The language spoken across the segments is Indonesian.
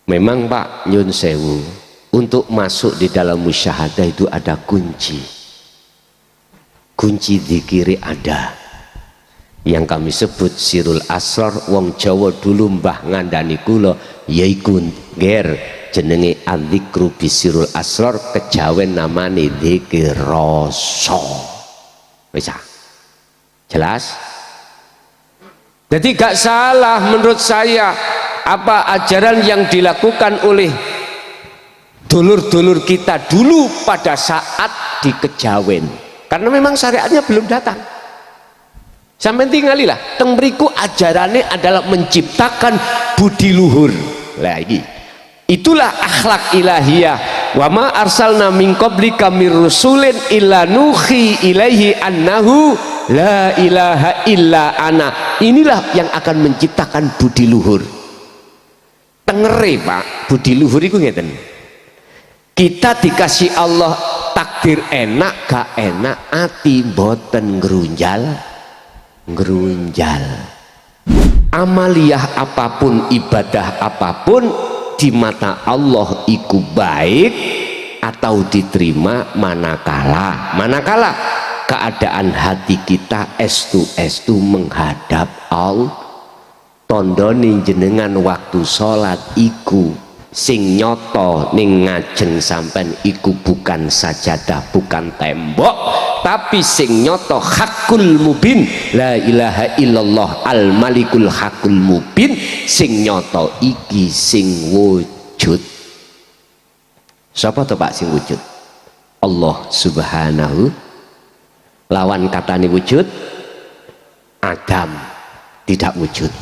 Memang Pak, nyun sewu, untuk masuk di dalam musyahadah itu ada kunci. Kunci dzikir ada yang kami sebut sirul asrar. Wong Jawa dulu mbah ngandani kula yaiku nger jenenge adzikru bisirul asrar, kejawen namane dzikir rasa. Bisa jelas? Jadi gak salah menurut saya apa ajaran yang dilakukan oleh dulur-dulur kita dulu pada saat di kejawen, karena memang syariatnya belum datang. Sampai tinggalilah teng mriku ajarannya adalah menciptakan budi luhur. Lagi itulah akhlak ilahiyah. Wa ma arsalna min qablika mir rusulin illa nuhi ilaihi annahu la ilaha illa ana. Inilah yang akan menciptakan budi luhur. Tengere Pak, budi luhur itu ngeten. Kita dikasih Allah takdir enak gak enak, ati boten ngerunjal. Amaliyah apapun, ibadah apapun di mata Allah iku baik atau diterima manakala keadaan hati kita estu menghadap Allah. Tondone jenengan waktu sholat iku sing nyoto ning ngajeng sampean iku bukan sajadah, bukan tembok, tapi sing nyoto hakul mubin, la ilaha illallah al malikul hakul mubin. Sing nyoto iki sing wujud. Siapa tuh Pak sing wujud? Allah subhanahu. Lawan katane wujud Adam tidak wujud.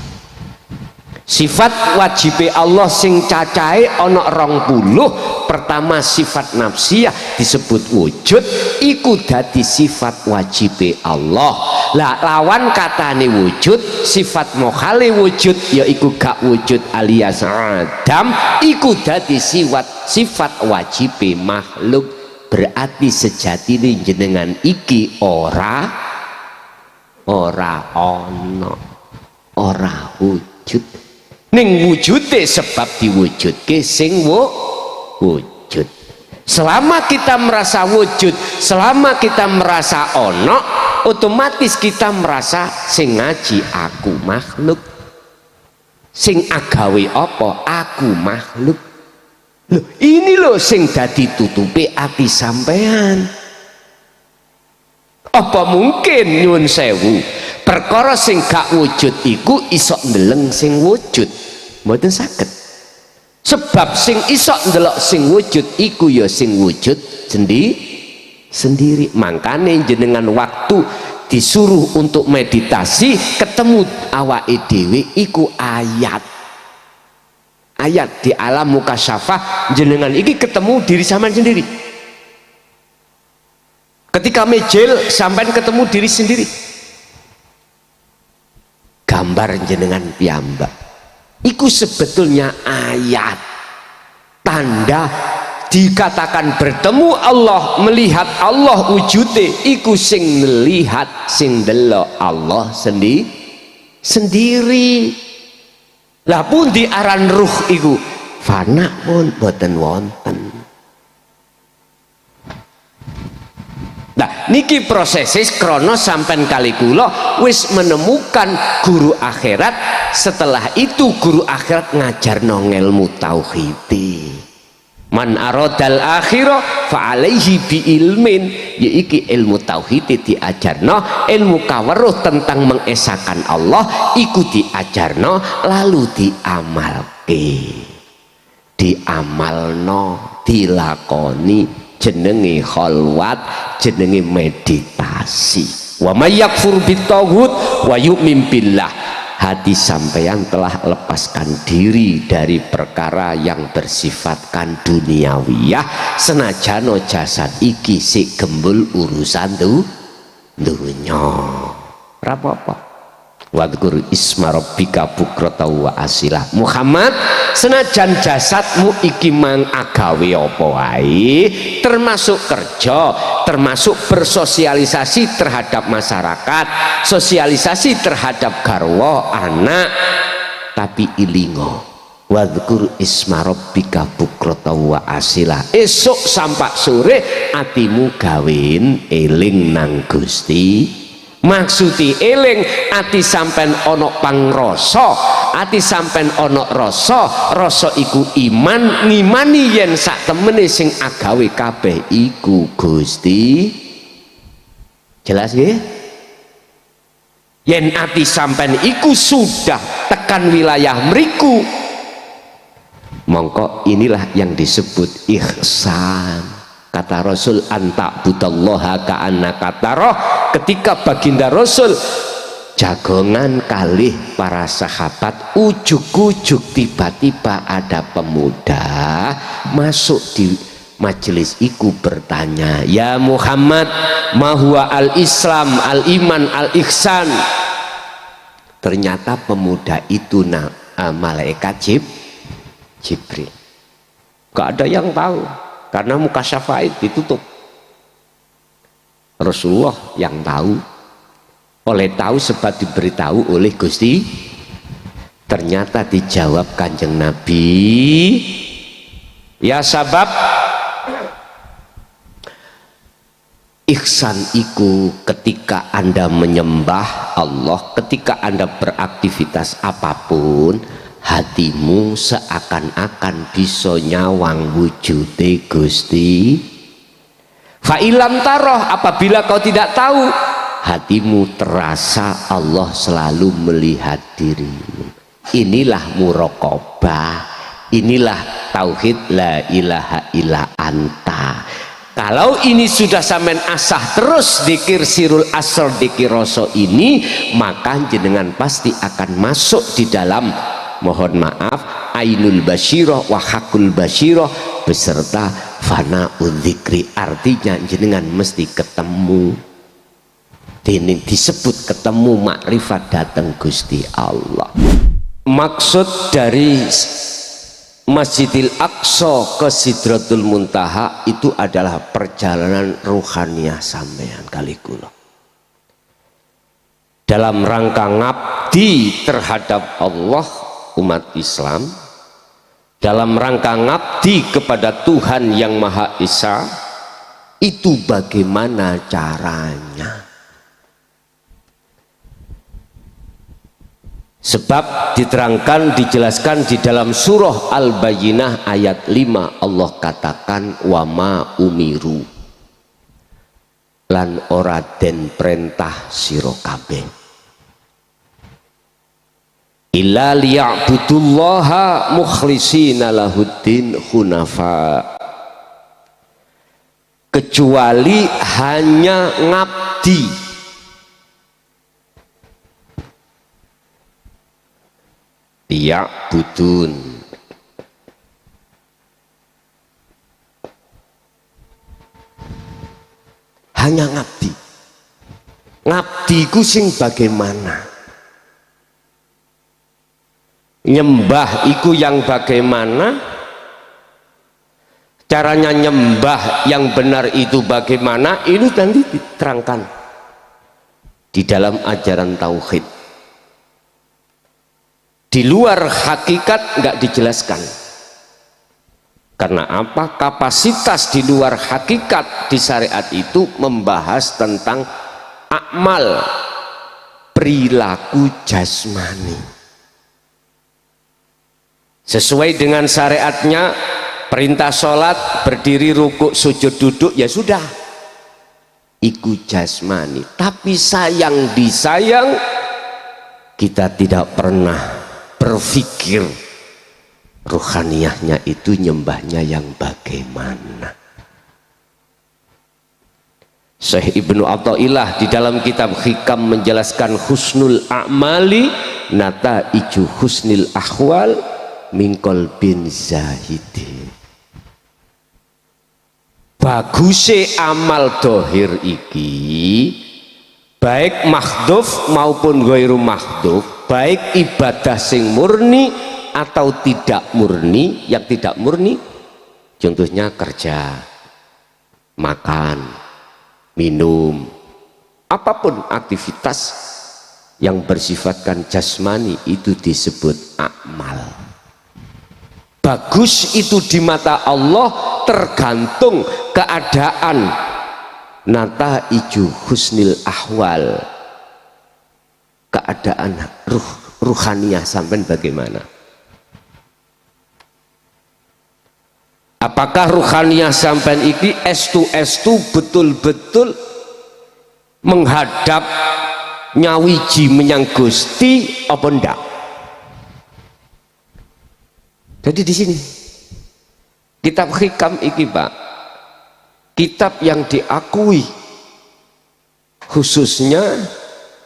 Sifat wajib Allah sing cacahe ana 20. Pertama sifat nafsiyah disebut wujud, iku dadi sifat wajib Allah. Lah lawan katane wujud, sifat mokhale wujud yaiku gak wujud alias Adam, iku dadi sifat wajib makhluk. Berarti sejatine jenengan iki ora ono, ora wujud. Ning wujude sebab diwujudke sing wujud. Selama kita merasa wujud, selama kita merasa ono, otomatis kita merasa sing ngaji aku makhluk, sing agawe apa aku makhluk. Loh, ini loh sing dadi tutupi ati sampean. Apa mungkin nyuwun sewu perkara sing gak wujud iku iso ndeleng sing wujud? Mboten saged. Sebab sing iso ndelok sing wujud iku ya sing wujud sendiri. Makane jenengan waktu disuruh untuk meditasi ketemu awake dhewe iku ayat di alam mukasyafah, jenengan iki ketemu diri sampean sendiri. Ketika mejel sampean ketemu diri sendiri. Gambar jenengan piyambak iku sebetulnya ayat, tanda dikatakan bertemu Allah, melihat Allah wujude iku sing melihat sing delok Allah sendiri. Lah pun di aran ruh iku fana pun boten wonten. Nah niki prosesi krono sampean kali kula wis menemukan guru akhirat. Setelah itu guru akhirat ngajarno ilmu tauhid. Man aradal akhirah fa alaihi bi ilmin, yaiki ilmu tauhid diajarno, ilmu kaweruh tentang mengesahkan Allah iku diajarno lalu diamalno, dilakoni, jenenge khalwat, jenenge meditasi. Wa may yakfur bitaghut wa yu'min billah. Hati sampeyan telah lepaskan diri dari perkara yang bersifatkan duniawiyah, senajano jasad iki sik gembul urusan dunya. Rapopo wadhkur isma rabbika bukrata wa asilah. Muhammad, senajan jasadmu iki mang agawe apa wae, termasuk kerja, termasuk bersosialisasi terhadap masyarakat, sosialisasi terhadap garwa anak, tapi ilingo wadhkur isma rabbika bukrata wa asila. Esok sampai sore atimu gawen eling nang Gusti. Maksudi eling ati sampean ana pangrasa, ati sampean ana rasa, rasa iku iman, ngimani yen sak temene sing agawe kabeh iku Gusti. Jelas nggih? Yen ati sampean iku sudah tekan wilayah mriku, mongko inilah yang disebut ihsan. Kata Rasul anta budallaha ka'annaka tarah. Ketika baginda Rasul jagongan kalih para sahabat, ujuk-ujuk tiba-tiba ada pemuda masuk di majelis iku bertanya, ya Muhammad, ma huwa al-Islam, al-iman, al-ihsan. Ternyata pemuda itu malaikat Jibril. Gak ada yang tahu karena muka syafaat ditutup. Rasulullah yang tahu, tahu sebab diberitahu oleh Gusti. Ternyata dijawab Kanjeng Nabi, ya sabab ihsan iku ketika Anda menyembah Allah, ketika Anda beraktivitas apapun, hatimu seakan-akan bisa nyawang wujude Gusti. Fa'ilam taroh, apabila kau tidak tahu, hatimu terasa Allah selalu melihat dirimu. Inilah muraqabah, inilah tauhid la ilaha illa anta. Kalau ini sudah sampean asah terus dikir sirul asr, dikir roso ini, maka jenengan pasti akan masuk di dalam, mohon maaf, ainul basyirah wa hakul basyirah beserta fana'ul dzikri. Artinya jenengan mesti ketemu, ini disebut ketemu makrifat datang Gusti Allah. Maksud dari Masjidil Aqsa ke Sidratul Muntaha itu adalah perjalanan ruhaniyah sampean kali kula dalam rangka ngabdi terhadap Allah umat Islam, dalam rangka ngabdi kepada Tuhan yang Maha Esa. Itu bagaimana caranya? Sebab diterangkan, dijelaskan di dalam surah Al-Bayyinah ayat 5, Allah katakan wa ma umiru lan ora den perintah sira kabeh illa liya'budullaha mukhlishina lahuddin hunafa, kecuali hanya ngabdi, liya'budun, hanya ngabdi. Ngabdi ku sing bagaimana, nyembah iku yang bagaimana, caranya nyembah yang benar itu bagaimana, ini nanti diterangkan di dalam ajaran tauhid. Di luar hakikat nggak dijelaskan. Karena apa? Kapasitas di luar hakikat di syariat itu membahas tentang akmal, perilaku jasmani. Sesuai dengan syariatnya, perintah sholat, berdiri, rukuk, sujud, duduk, ya sudah, iku jasmani. Tapi sayang disayang, kita tidak pernah berpikir ruhaniyahnya itu nyembahnya yang bagaimana. Syekh Ibnu Athaillah di dalam kitab Hikam menjelaskan husnul a'mali nataiju husnil ahwal min qalbin zahidi. Baguse amal dohir iki, baik makhduf maupun ghairu makhduf, baik ibadah sing murni atau tidak murni. Yang tidak murni contohnya kerja, makan, minum, apapun aktivitas yang bersifatkan jasmani itu disebut amal. bagus itu di mata Allah tergantung keadaan nataiju husnil ahwal, keadaan ruhaniyah sampean bagaimana. Apakah ruhaniyah sampean iki estu betul-betul menghadap nyawiji menyang Gusti apa ndak? Jadi di sini kitab hikam iki Pak, kitab yang diakui khususnya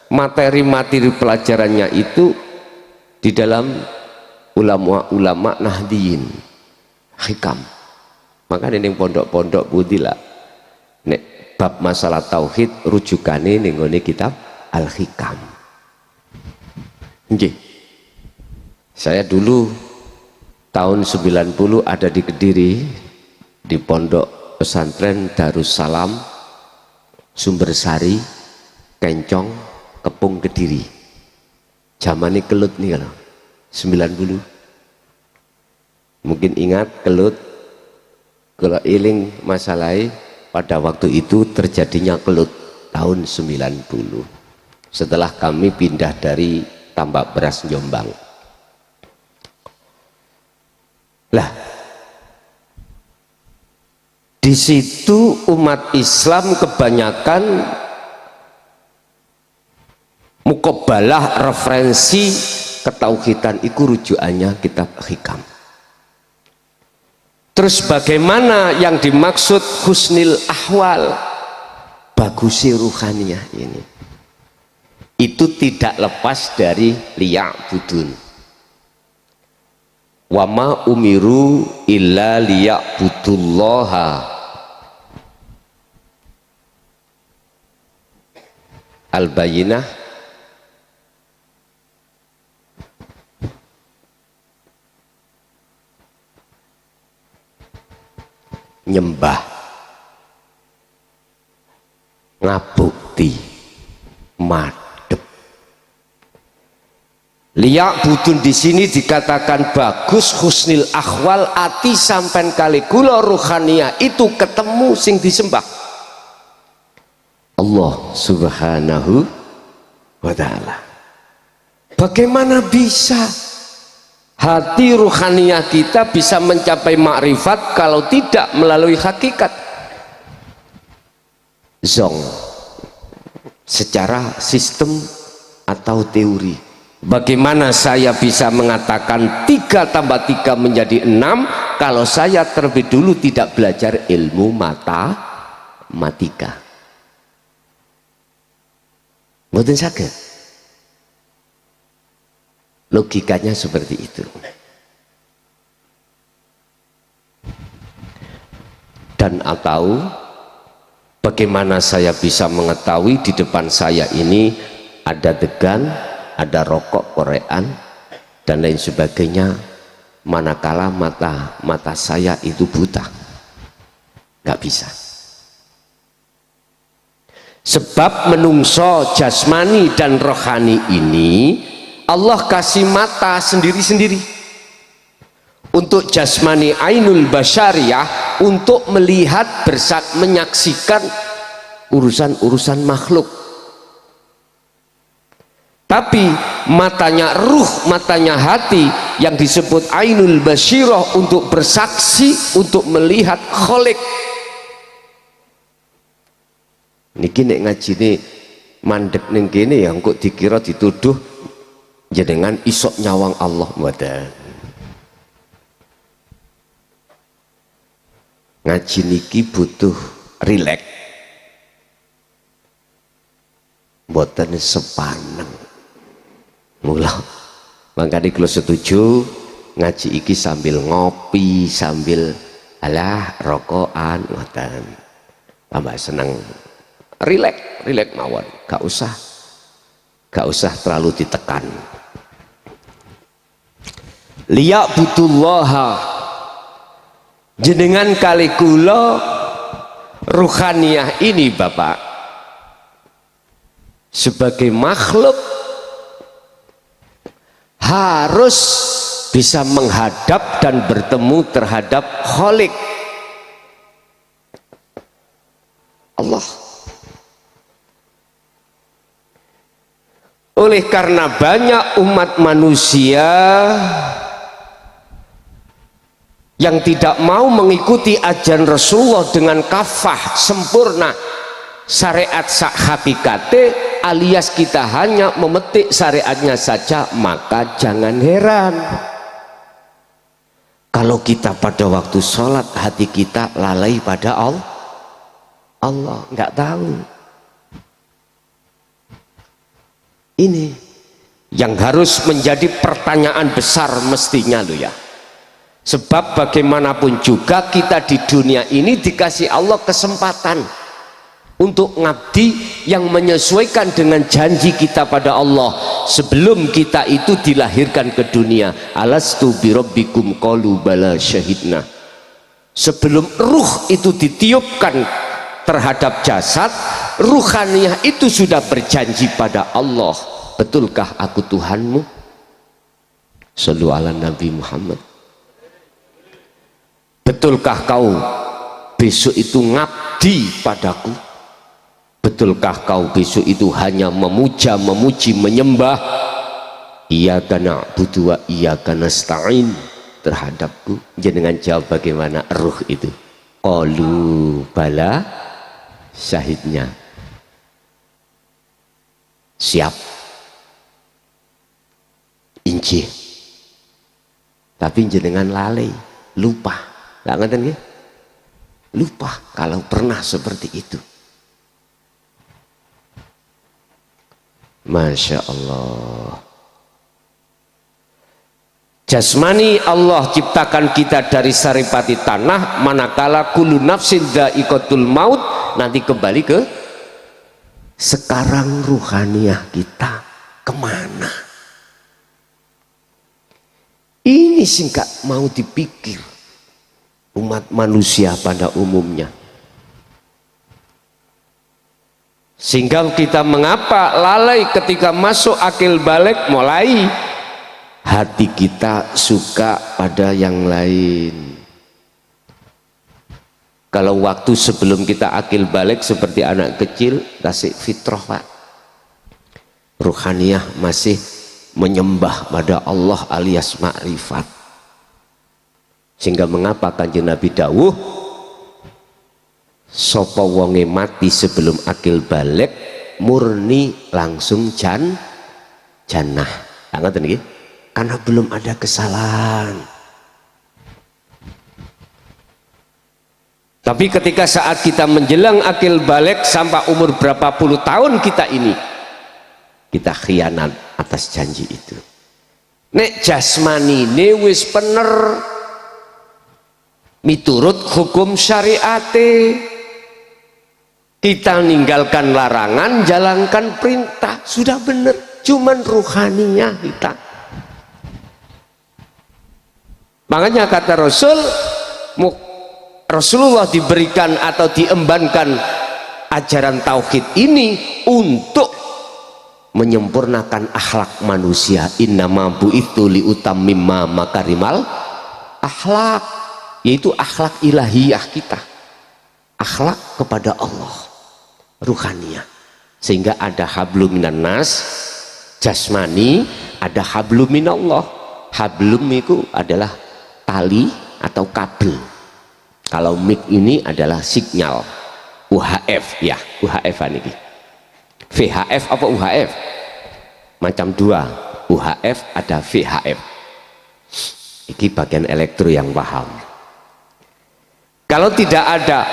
materi-materi pelajarannya itu di dalam ulama-ulama Nahdiyin hikam. Maka ning pondok-pondok budi lah nek bab masalah tauhid rujukane ning ngene kitab Al-Hikam. Nggih. Saya dulu tahun 90 ada di Kediri di pondok pesantren Darussalam Sumbersari Kencong Kepung Kediri. Zamane kelut nih kalau 90. Mungkin ingat kelut, kalau iling masalahnya pada waktu itu terjadinya kelut tahun 90 setelah kami pindah dari tambak beras Jombang. Lah di situ umat Islam kebanyakan mukobalah referensi ketauhidan itu rujukannya kitab hikam. Terus bagaimana yang dimaksud husnil ahwal, bagusi ruhaniyah ini, itu tidak lepas dari liya'budun. Wa ma umiru illa liya'budullaha Al-Bayyinah nyembah ngabukti madhep. Liyak budun di sini dikatakan bagus husnil ahwal, ati sampen kali kula ruhaniyah itu ketemu sing disembah Allah subhanahu wa ta'ala. Bagaimana bisa hati ruhaniyah kita bisa mencapai makrifat kalau tidak melalui hakikat zong secara sistem atau teori? Bagaimana saya bisa mengatakan 3 tambah 3 menjadi 6 kalau saya terlebih dulu tidak belajar ilmu matematika? Mboten saged. Logikanya seperti itu. Dan atau bagaimana saya bisa mengetahui di depan saya ini ada degan, ada rokok korean dan lain sebagainya, manakala mata saya itu buta? Nggak bisa. Sebab menungso jasmani dan rohani ini Allah kasih mata sendiri-sendiri. Untuk jasmani ainul basyariyah, untuk melihat menyaksikan urusan-urusan makhluk. Tapi matanya ruh, matanya hati yang disebut ainul basyirah untuk bersaksi, untuk melihat kholik. Niki nek ngajine mandek ning kene ya kok dikira dituduh jenengan isok nyawang Allah. Mboten. Ngaji niki butuh rileks, mboten sepaneng. Mula mangkane kula setuju ngaji iki sambil ngopi, sambil alah rokokan, ngoten. Tambah seneng. Rileks mawon, gak usah terlalu ditekan. Liya butullaha, jenengan kali kula ruhaniyah ini Bapak sebagai makhluk harus bisa menghadap dan bertemu terhadap Khalik Allah. Oleh karena banyak umat manusia yang tidak mau mengikuti ajaran Rasulullah dengan kafah sempurna syariat sak hakikate, alias kita hanya memetik syariatnya saja, maka jangan heran kalau kita pada waktu sholat hati kita lalai pada Allah, nggak tahu. Ini yang harus menjadi pertanyaan besar mestinya loh ya. Sebab bagaimanapun juga kita di dunia ini dikasih Allah kesempatan untuk ngabdi yang menyesuaikan dengan janji kita pada Allah sebelum kita itu dilahirkan ke dunia. Alastu birabbikum qalu bala syahidna. Sebelum ruh itu ditiupkan terhadap jasad, ruhaniyah itu sudah berjanji pada Allah, betulkah aku Tuhanmu? Shallu ala Nabi Muhammad. Betulkah kau besok itu ngabdi padaku? Betulkah kau besok itu hanya memuja, memuji, menyembah iyyaka na'budu wa iyyaka nasta'in terhadapku? Jenengan jawab bagaimana ruh itu? Qalu bala syahidnya. Siap inci, tapi jenengan lalai, lupa. Nggak ngerti ya? Lupa kalau pernah seperti itu. Masya Allah. Jasmani Allah ciptakan kita dari saripati tanah, manakala kullu nafsin dha'iqatul maut. Nanti kembali ke sekarang ruhaniyah kita kemana? Ini sih nggak mau dipikir umat manusia pada umumnya, sehingga kita mengapa lalai ketika masuk akil balik, mulai hati kita suka pada yang lain. Kalau waktu sebelum kita akil balik seperti anak kecil, kasih fitrah Pak, ruhaniyah masih menyembah pada Allah alias makrifat. Sehingga mengapa Kanjeng Nabi dawuh sapa wonge mati sebelum akil balik murni langsung jannah. Ngoten nggih? Karena belum ada kesalahan. Tapi ketika saat kita menjelang akil balik sampai umur berapa puluh tahun kita ini, kita khianat atas janji itu. Nek jasmani ini wis bener miturut hukum syariate, kita ninggalkan larangan, jalankan perintah, sudah benar. Cuman ruhaninya kita. Makanya kata Rasulullah diberikan atau diembankan ajaran tauhid ini untuk menyempurnakan akhlak manusia. Innama bu'itsu liutammima makarimal akhlak, yaitu akhlak ilahiyah kita, akhlak kepada Allah, ruhaniyah. Sehingga ada hablum minan nas jasmani, ada hablum minallah. Hablum itu adalah tali atau kabel. Kalau mic ini adalah sinyal UHF ya, UHF ini. VHF apa UHF? Macam dua, UHF ada VHF. Ini bagian elektro yang paham. Kalau tidak ada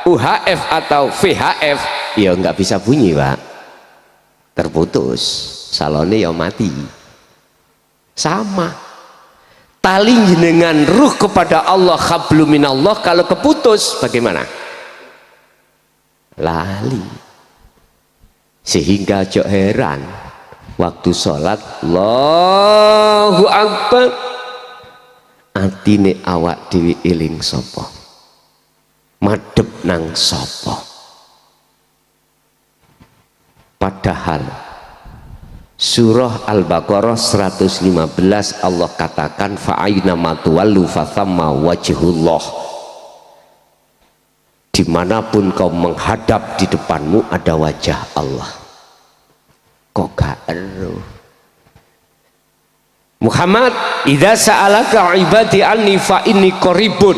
UHF atau VHF, ya nggak bisa bunyi Pak, terputus, salonnya ya mati. Sama tali dengan ruh kepada Allah, hablum minallah, kalau keputus bagaimana? Lali. Sehingga jok heran waktu sholat Allahu Akbar, atine awak dewi iling sopo, madep nang sopo. Padahal Surah Al-Baqarah 115 Allah katakan fa'aina matuwallu fathamma wajhullah. Dimanapun kau menghadap di depanmu ada wajah Allah. Kok gak eruh Muhammad, idza sa'alaka ibadi anni fa inni qaribun.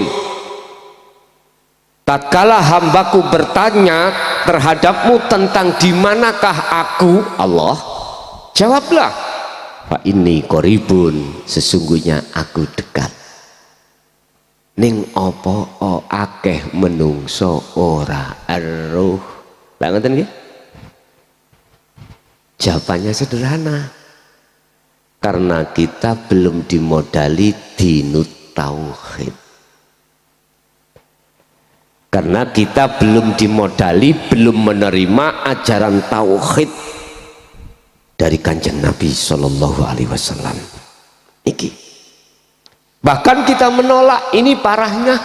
Tatkala hambaku bertanya terhadapmu tentang di manakah aku, Allah, jawablah, fa inni qaribun, sesungguhnya aku dekat. Ning apa akeh menungso ora eruh. Lah ngoten nggih? Jawabannya sederhana. Karena kita belum dimodali dinut tauhid. Karena kita belum dimodali, belum menerima ajaran tauhid dari Kanjeng Nabi Shallallahu Alaihi Wasallam. Iki. Bahkan kita menolak, ini parahnya.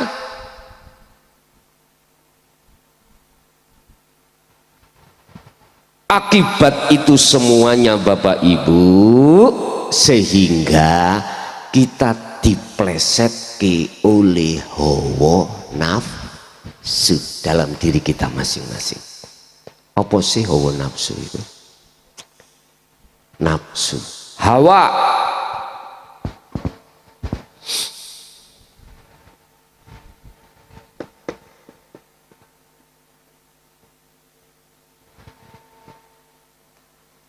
Akibat itu semuanya Bapak Ibu, sehingga kita diplesetke oleh hawa nafsu dalam diri kita masing-masing. Apa sih hawa nafsu itu? Nafsu, hawa,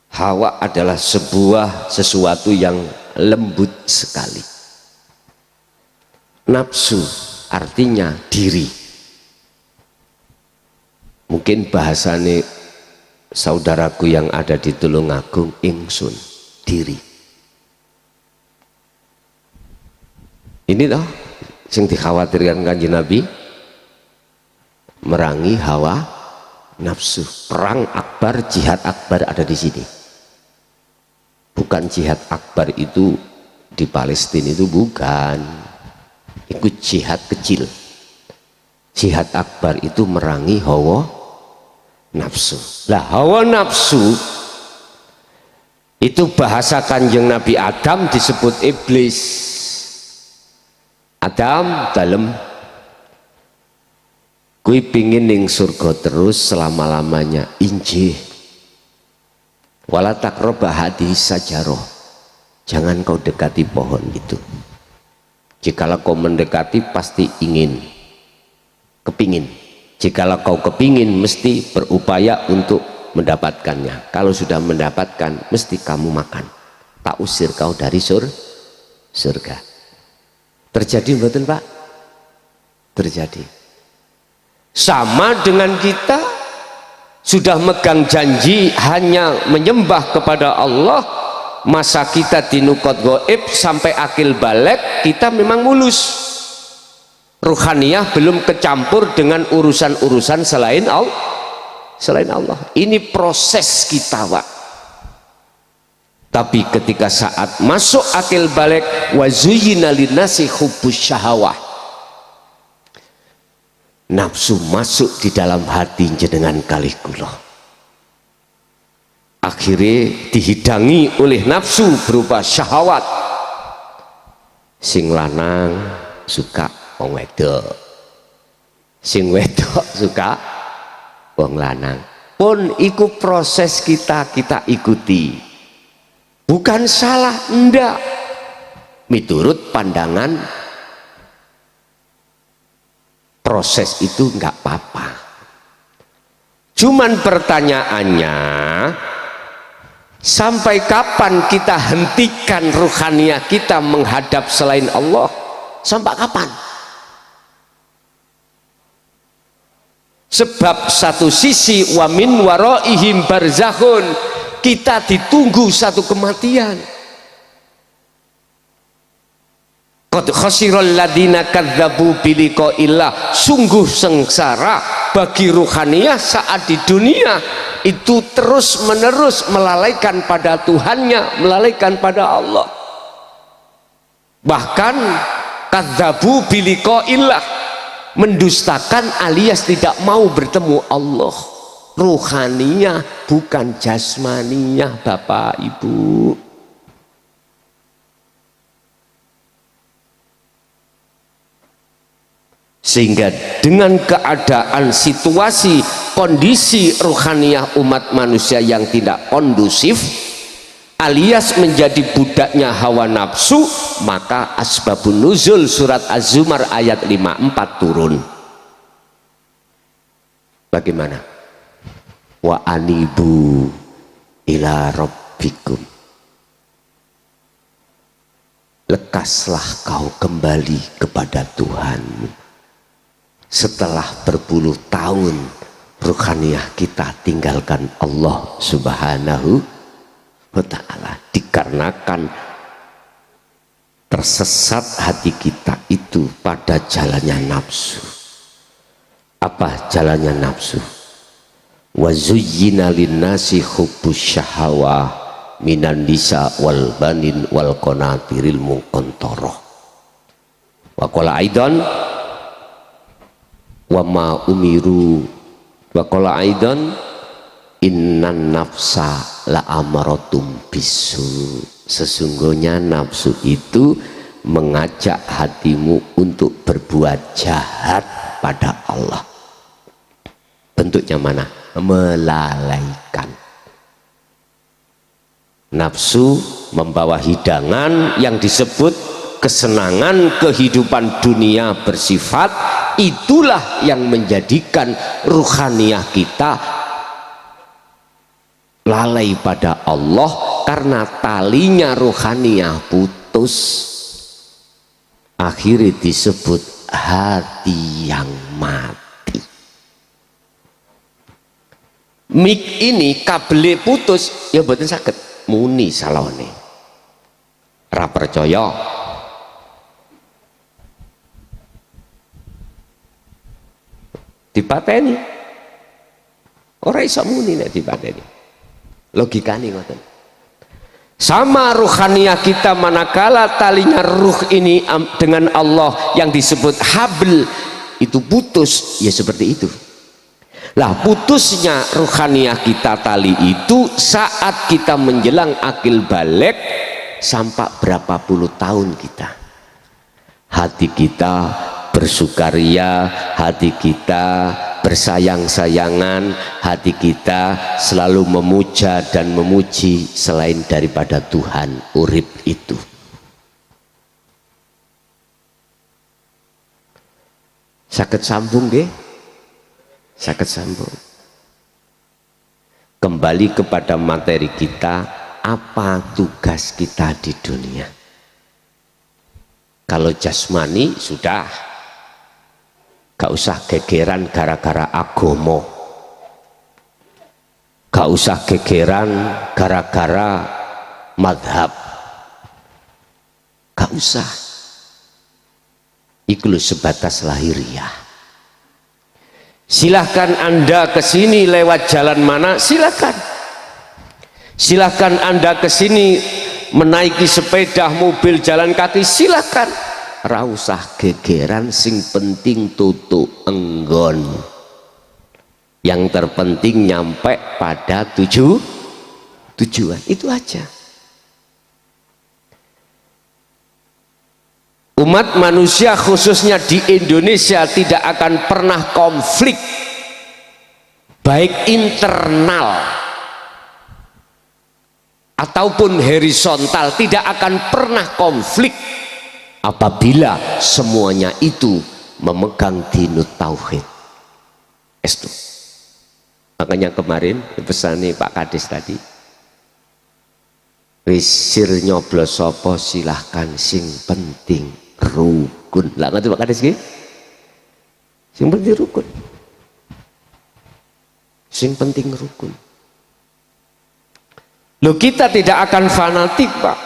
hawa adalah sesuatu yang lembut sekali. Nafsu artinya diri. Mungkin bahasane saudaraku yang ada di Tulungagung, ingsun, diri. Ini toh yang dikhawatirkan Kanjeng Nabi, merangi hawa nafsu. Perang akbar, jihad akbar ada di sini. Bukan jihad akbar itu di Palestina, itu bukan. Itu jihad kecil. Jihad akbar itu merangi hawa nafsu. Lah hawa nafsu itu bahasa Kanjeng Nabi Adam disebut iblis. Adam dalam kui pingin ning surga terus selama-lamanya, injih. Wala taqraba hadhihi sajarah, jangan kau dekati pohon itu. Jikalau kau mendekati pasti ingin, kepingin. Jikalau kau kepingin mesti berupaya untuk mendapatkannya. Kalau sudah mendapatkan mesti kamu makan, tak usir kau dari surga. Terjadi betul Pak? Terjadi. Sama dengan kita sudah megang janji hanya menyembah kepada Allah, masa kita dinukot goib sampai akil balik kita memang mulus. Ruhaniyah belum kecampur dengan urusan-urusan selain Allah. Ini proses kita Pak. Tapi ketika saat masuk akil balik, wa zuyyina linnasi hubbus syahawah, nafsu masuk di dalam hati jenengan kalih kula. Akhirnya dihidangi oleh nafsu berupa syahwat. Sing lanang suka wong wedok, sing wedok suka wong lanang. Pun iku proses kita ikuti. Bukan salah, ndak. Miturut pandangan proses itu enggak apa-apa. Cuman pertanyaannya, sampai kapan kita hentikan ruhaniyah kita menghadap selain Allah? Sampai kapan? Sebab satu sisi wa min waraihim barzakhun, kita ditunggu satu kematian. Qad khasiral ladina kadzabu biliqaillah, sungguh sengsara bagi ruhaniyah saat di dunia itu terus menerus melalaikan pada Tuhannya, melalaikan pada Allah. Bahkan kadzabu biliqaillah, mendustakan alias tidak mau bertemu Allah. ruhaniyah, bukan jasmaniyah, Bapak Ibu. Sehingga dengan keadaan situasi kondisi ruhaniyah umat manusia yang tidak kondusif alias menjadi budaknya hawa nafsu, maka asbabun nuzul surat Az-Zumar ayat 54 turun. Bagaimana? Wa anibu ila rabbikum, lekaslah kau kembali kepada Tuhanmu. Setelah berpuluh tahun ruhaniyah kita tinggalkan Allah Subhanahu wa ta'ala, dikarenakan tersesat hati kita itu pada jalannya nafsu. Apa jalannya nafsu? Wa zuyyina linnasi hubbus syahawah minan nisa wal banin wal qanatiril muqantarah. Wa qala aidan wa ma umiru wa qala aidan innan nafsa la amaratum bisu. Sesungguhnya nafsu itu mengajak hatimu untuk berbuat jahat pada Allah. Bentuknya mana? Melalaikan. Nafsu membawa hidangan yang disebut kesenangan kehidupan dunia bersifat, itulah yang menjadikan ruhaniyah kita lalai pada Allah karena talinya ruhaniyah putus. Akhirnya disebut hati yang mati. Mik ini kabel putus ya mboten saged muni salone. Ra percaya dipateni. Ora iso muni nek dipateni. Logikane ngoten. Sama ruhaniyah kita manakala talinya ruh ini dengan Allah yang disebut habl itu putus, ya seperti itu. Lah putusnya ruhaniyah kita tali itu saat kita menjelang akil balik sampai berapa puluh tahun kita. Hati kita bersukaria, hati kita bersayang-sayangan, hati kita selalu memuja dan memuji selain daripada Tuhan urip itu. Saged sambung nggih? Saged sambung. Kembali kepada materi kita, apa tugas kita di dunia? Kalau jasmani sudah, gak usah gegeran gara-gara agomo, gak usah gegeran gara-gara madhab, gak usah. Iku sebatas lahiriah. Silahkan Anda ke sini lewat jalan mana, silahkan. Silahkan Anda ke sini menaiki sepeda, mobil, jalan kaki, silahkan. Ra usah gegeran, sing penting tutuk enggon. Yang terpenting nyampe pada tujuan, itu aja. Umat manusia khususnya di Indonesia tidak akan pernah konflik baik internal ataupun horizontal, tidak akan pernah konflik apabila semuanya itu memegang dinut tauhid. Itu makanya kemarin pesan Pak Kades tadi, wisir nyoblos sopo silahkan, sing penting rukun. Lah ngerti Pak Kades nggih? Sing penting rukun. Sing penting rukun. Loh, kita tidak akan fanatik Pak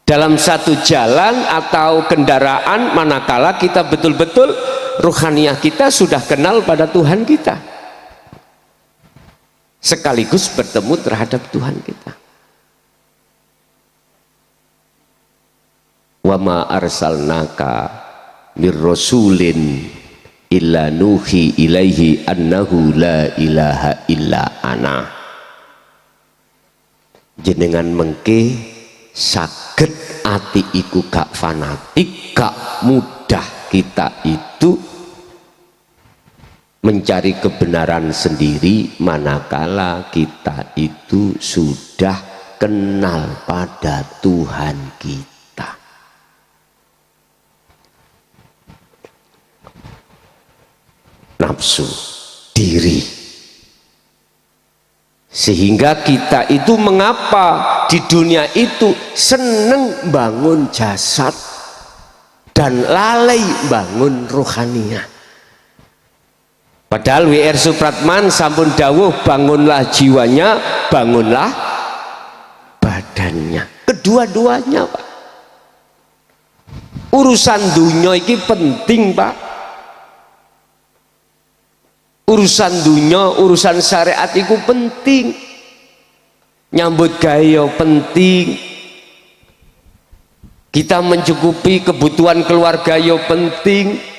dalam satu jalan atau kendaraan manakala kita betul-betul ruhaniyah kita sudah kenal pada Tuhan kita, sekaligus bertemu terhadap Tuhan kita. Wa ma arsalnaka mir rasulin illa nuhi ilaihi annahu la ilaha illa ana. Jenengan mengke saged ati iku gak fanatik, gak mudah kita itu mencari kebenaran sendiri manakala kita itu sudah kenal pada Tuhan kita. Nafsu diri, sehingga kita itu mengapa di dunia itu seneng bangun jasad dan lalai bangun rohaniah. Padahal W.R. Supratman sampun dawuh, bangunlah jiwanya, bangunlah badannya. Kedua-duanya, Pak. Urusan dunia ini penting, Pak. Urusan dunia, urusan syariat itu penting. Nyambut gayo penting. Kita mencukupi kebutuhan keluarga yo penting.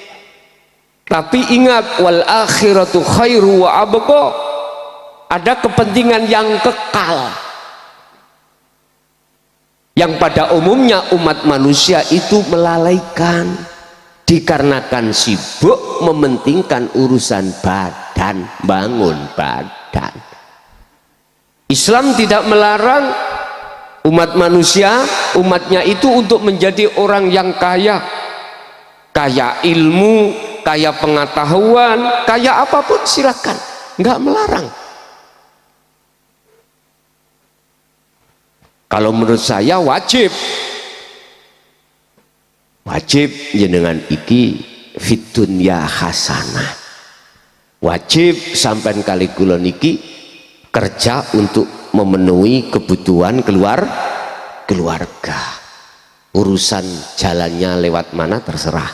Tapi ingat, wal akhiratu khairu wa abqa. Ada kepentingan yang kekal, yang pada umumnya umat manusia itu melalaikan dikarenakan sibuk mementingkan urusan badan, bangun badan. Islam tidak melarang umat manusia, umatnya itu untuk menjadi orang yang kaya, kaya ilmu, kaya pengetahuan, kaya apapun silakan, nggak melarang. Kalau menurut saya wajib jenengan iki fit dunya hasanah, wajib sampean kali kula niki kerja untuk memenuhi kebutuhan keluarga. Urusan jalannya lewat mana terserah.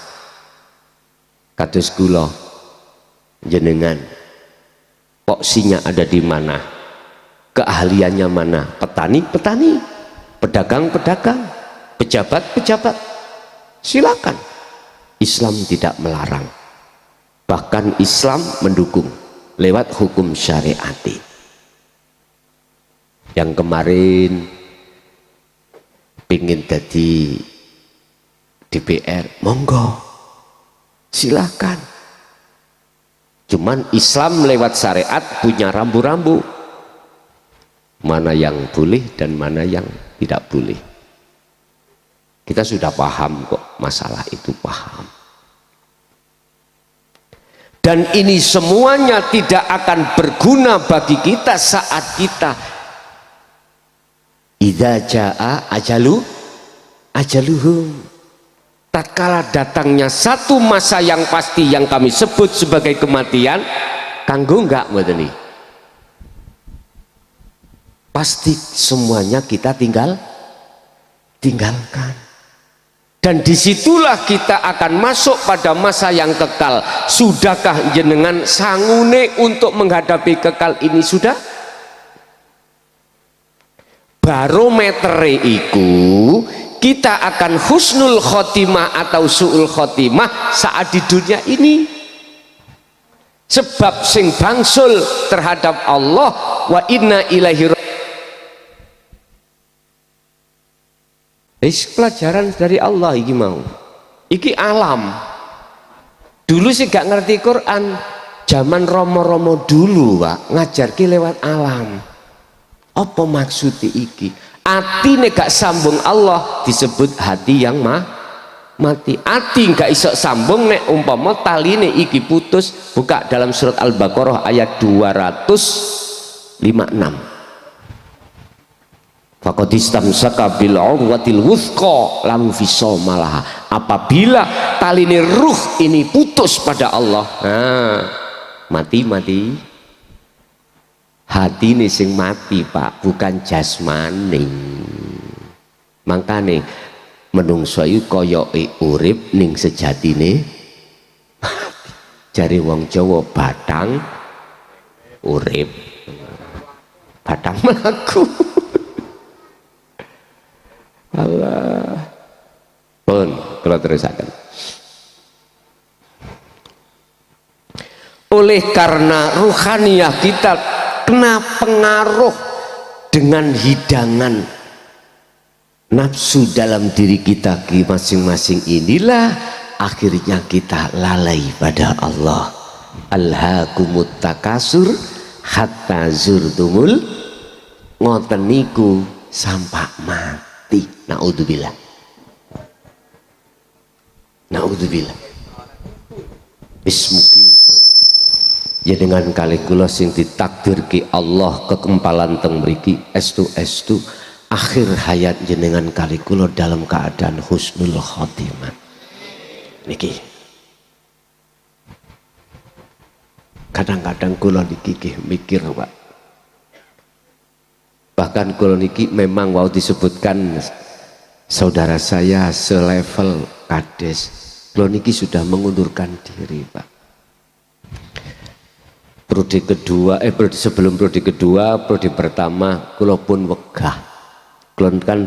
Kados kula jenengan poksinya ada di mana, keahliannya mana, petani, pedagang, pejabat, silakan. Islam tidak melarang, bahkan Islam mendukung lewat hukum syariati. Yang kemarin pingin jadi DPR, monggo silakan. Cuman Islam lewat syariat punya rambu-rambu, mana yang boleh dan mana yang tidak boleh. Kita sudah paham kok masalah itu, paham. Dan ini semuanya tidak akan berguna bagi kita saat kita idza jaa ajaluhum. Tatkala datangnya satu masa yang pasti yang kami sebut sebagai kematian, kanggo enggak mboten iki? Pasti semuanya kita tinggalkan. Dan disitulah kita akan masuk pada masa yang kekal. Sudahkah jenengan sangune untuk menghadapi kekal ini? Sudah? Barometer iku kita akan husnul khotimah atau su'ul khotimah saat di dunia ini. Sebab sing bangsul terhadap Allah, wa inna ilaihi pelajaran dari Allah iki mau. Iki alam. Dulu sih gak ngerti Quran. Zaman romo-romo dulu, Pak, ngajarki lewat alam. Apa maksudnya iki? Hati nek gak sambung Allah disebut hati yang mati. Hati gak iso sambung nek umpama taline iki putus. Buka dalam surat Al-Baqarah ayat 256. Faqad istamsaka bil urwatil wuthqa lam fisama laha. Apabila taline ruh ini putus pada Allah, nah, mati. Hati ini sing mati, Pak, bukan jasmani. Makane menungso iku koyoke urip ning sejatine mati. Jare wong Jawa batang urip, batang mlaku. Allah pun kalau terusakan oleh karena ruhaniyah kita kena pengaruh dengan hidangan nafsu dalam diri kita masing-masing, inilah akhirnya kita lalai pada Allah. Alhaakumut takasur hatta zurtumul, ngoten niku sampai mati. Naudzubillah, naudzubillah. Bismuki ya dengan kali kula sing ditakdirki Allah kekempalan teng mriki estu akhir hayat jenengan kali kula dalam keadaan husnul khotimah niki. Kadang-kadang kula niki mikir Pak, bahkan kula niki memang wau disebutkan saudara saya selevel kades, kula niki sudah mengundurkan diri Pak. Prodi kedua, sebelum prodi kedua, prodi pertama kula pun wegah. Kula kan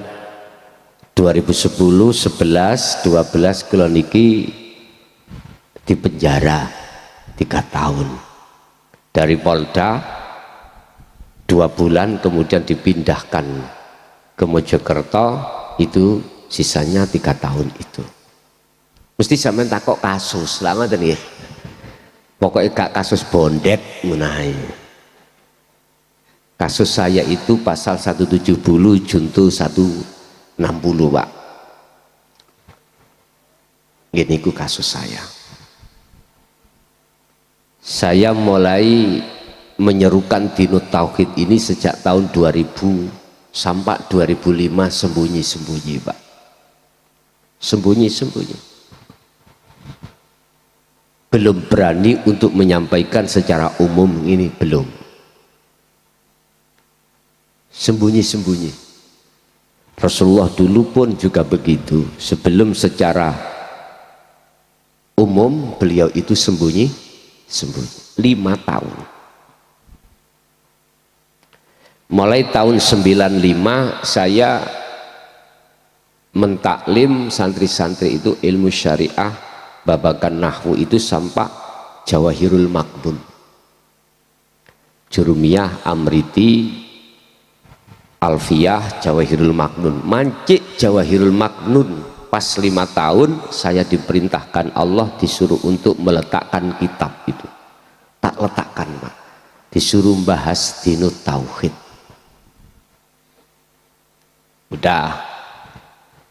2010, 11, 12 kula niki di penjara 3 tahun. Dari Polda 2 bulan, kemudian dipindahkan ke Mojokerto, itu sisanya 3 tahun itu. Mesti sampean takok kasus, lama tadi ya. Pokoknya gak kasus bondet menahi. Kasus saya itu pasal 170 junto 160 Pak. Gini ku kasus saya. Saya mulai menyerukan dinut tauhid ini sejak tahun 2000 sampai 2005 sembunyi-sembunyi Pak. Sembunyi-sembunyi. Belum berani untuk menyampaikan secara umum, ini belum. Sembunyi-sembunyi. Rasulullah dulu pun juga begitu. Sebelum secara umum beliau itu sembunyi-sembunyi 5 tahun. Mulai tahun 95 saya mentaklim santri-santri itu ilmu syariah, babakan nahwu itu sampai Jawahirul Maknun, Jurumiyah, Amriti, Alfiyah, Jawahirul Maknun. Mancik Jawahirul Maknun pas 5 tahun saya diperintahkan Allah, disuruh untuk meletakkan kitab itu. Tak letakkan Pak, disuruh bahas dinut tauhid. Udah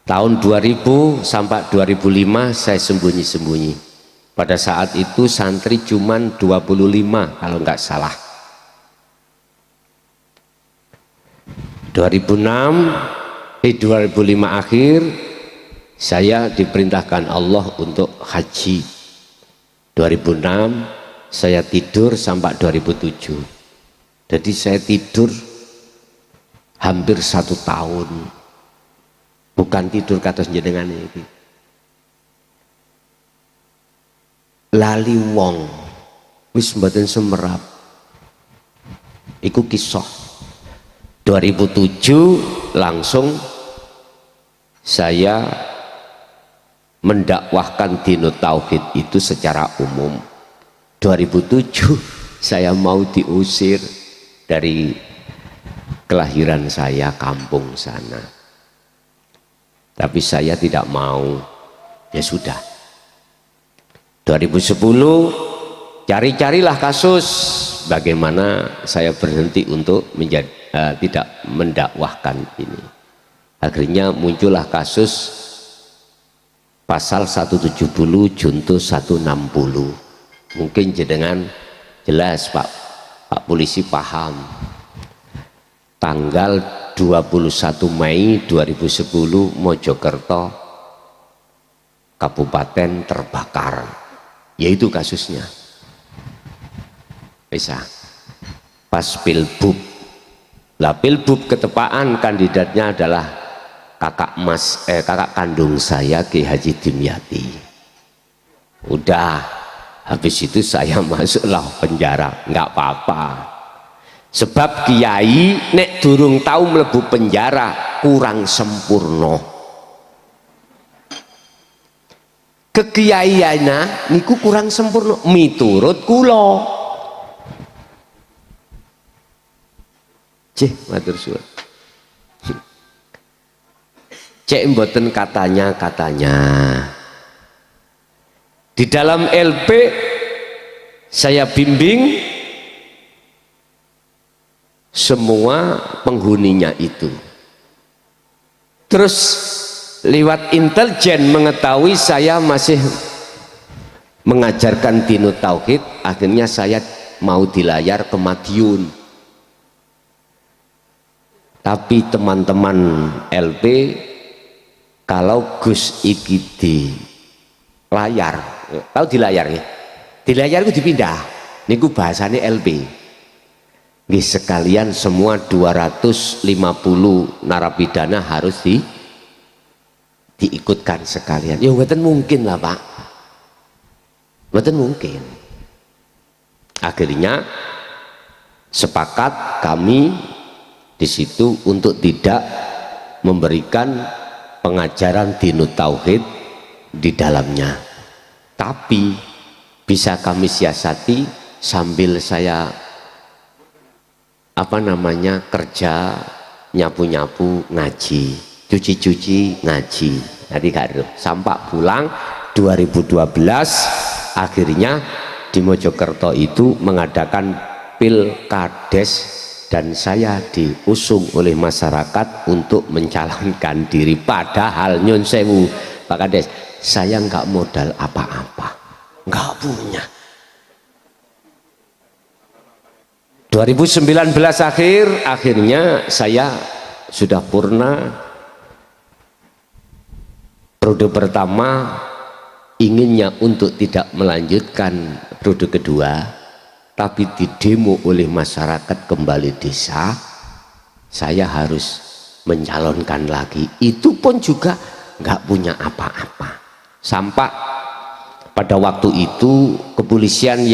tahun 2000 sampai 2005 saya sembunyi-sembunyi. Pada saat itu santri cuman 25 kalau nggak salah. 2005 akhir saya diperintahkan Allah untuk haji. 2006 saya tidur sampai 2007. Jadi saya tidur hampir 1 tahun. Bukan tidur kados jenengan iki. Lali wong wis mboten semerap. Iku kisah. 2007 langsung saya mendakwahkan dinut tauhid itu secara umum. 2007 saya mau diusir dari kelahiran saya, kampung sana. Tapi saya tidak mau, ya sudah. 2010 cari-carilah kasus bagaimana saya berhenti untuk tidak mendakwahkan ini. Akhirnya muncullah kasus pasal 170 junto 160. Mungkin jenengan jelas Pak polisi paham. Tanggal 21 Mei 2010 Mojokerto Kabupaten terbakar, yaitu kasusnya. Bisa pas pilbub, lah pilbub ketepaan kandidatnya adalah kakak kandung saya Ki Haji Dimyati. Udah habis itu saya masuklah penjara, nggak apa-apa. Sebab kiai nek durung tahu mlebu penjara kurang sempurna. Kekiaiana niku kurang sempurna miturut kula. Cih, matur suwun. Cek mboten katanya. Di dalam LP saya bimbing semua penghuninya itu. Terus lewat intelijen mengetahui saya masih mengajarkan dinut tauhid, akhirnya saya mau dilayar ke Madiun. Tapi teman-teman LP, kalau Gus iki di layar, tahu di layar ya? Di layar itu dipindah. Niku bahasanya LP. Nggih sekalian semua 250 narapidana harus diikutkan sekalian. Ya mboten mungkin lah Pak. Mboten mungkin. Akhirnya sepakat kami di situ untuk tidak memberikan pengajaran dinut tauhid di dalamnya, tapi bisa kami siasati sambil saya kerja nyapu-nyapu ngaji, cuci-cuci ngaji. Nanti karo sampai pulang 2012 akhirnya di Mojokerto itu mengadakan pilkades dan saya diusung oleh masyarakat untuk mencalonkan diri, padahal nyun sewu Pak Kades, saya nggak modal apa-apa, nggak punya. 2019 akhirnya saya sudah purna. Periode pertama inginnya untuk tidak melanjutkan periode kedua, tapi didemo oleh masyarakat kembali desa, saya harus mencalonkan lagi. Itu pun juga nggak punya apa-apa. Sampai pada waktu itu kepolisian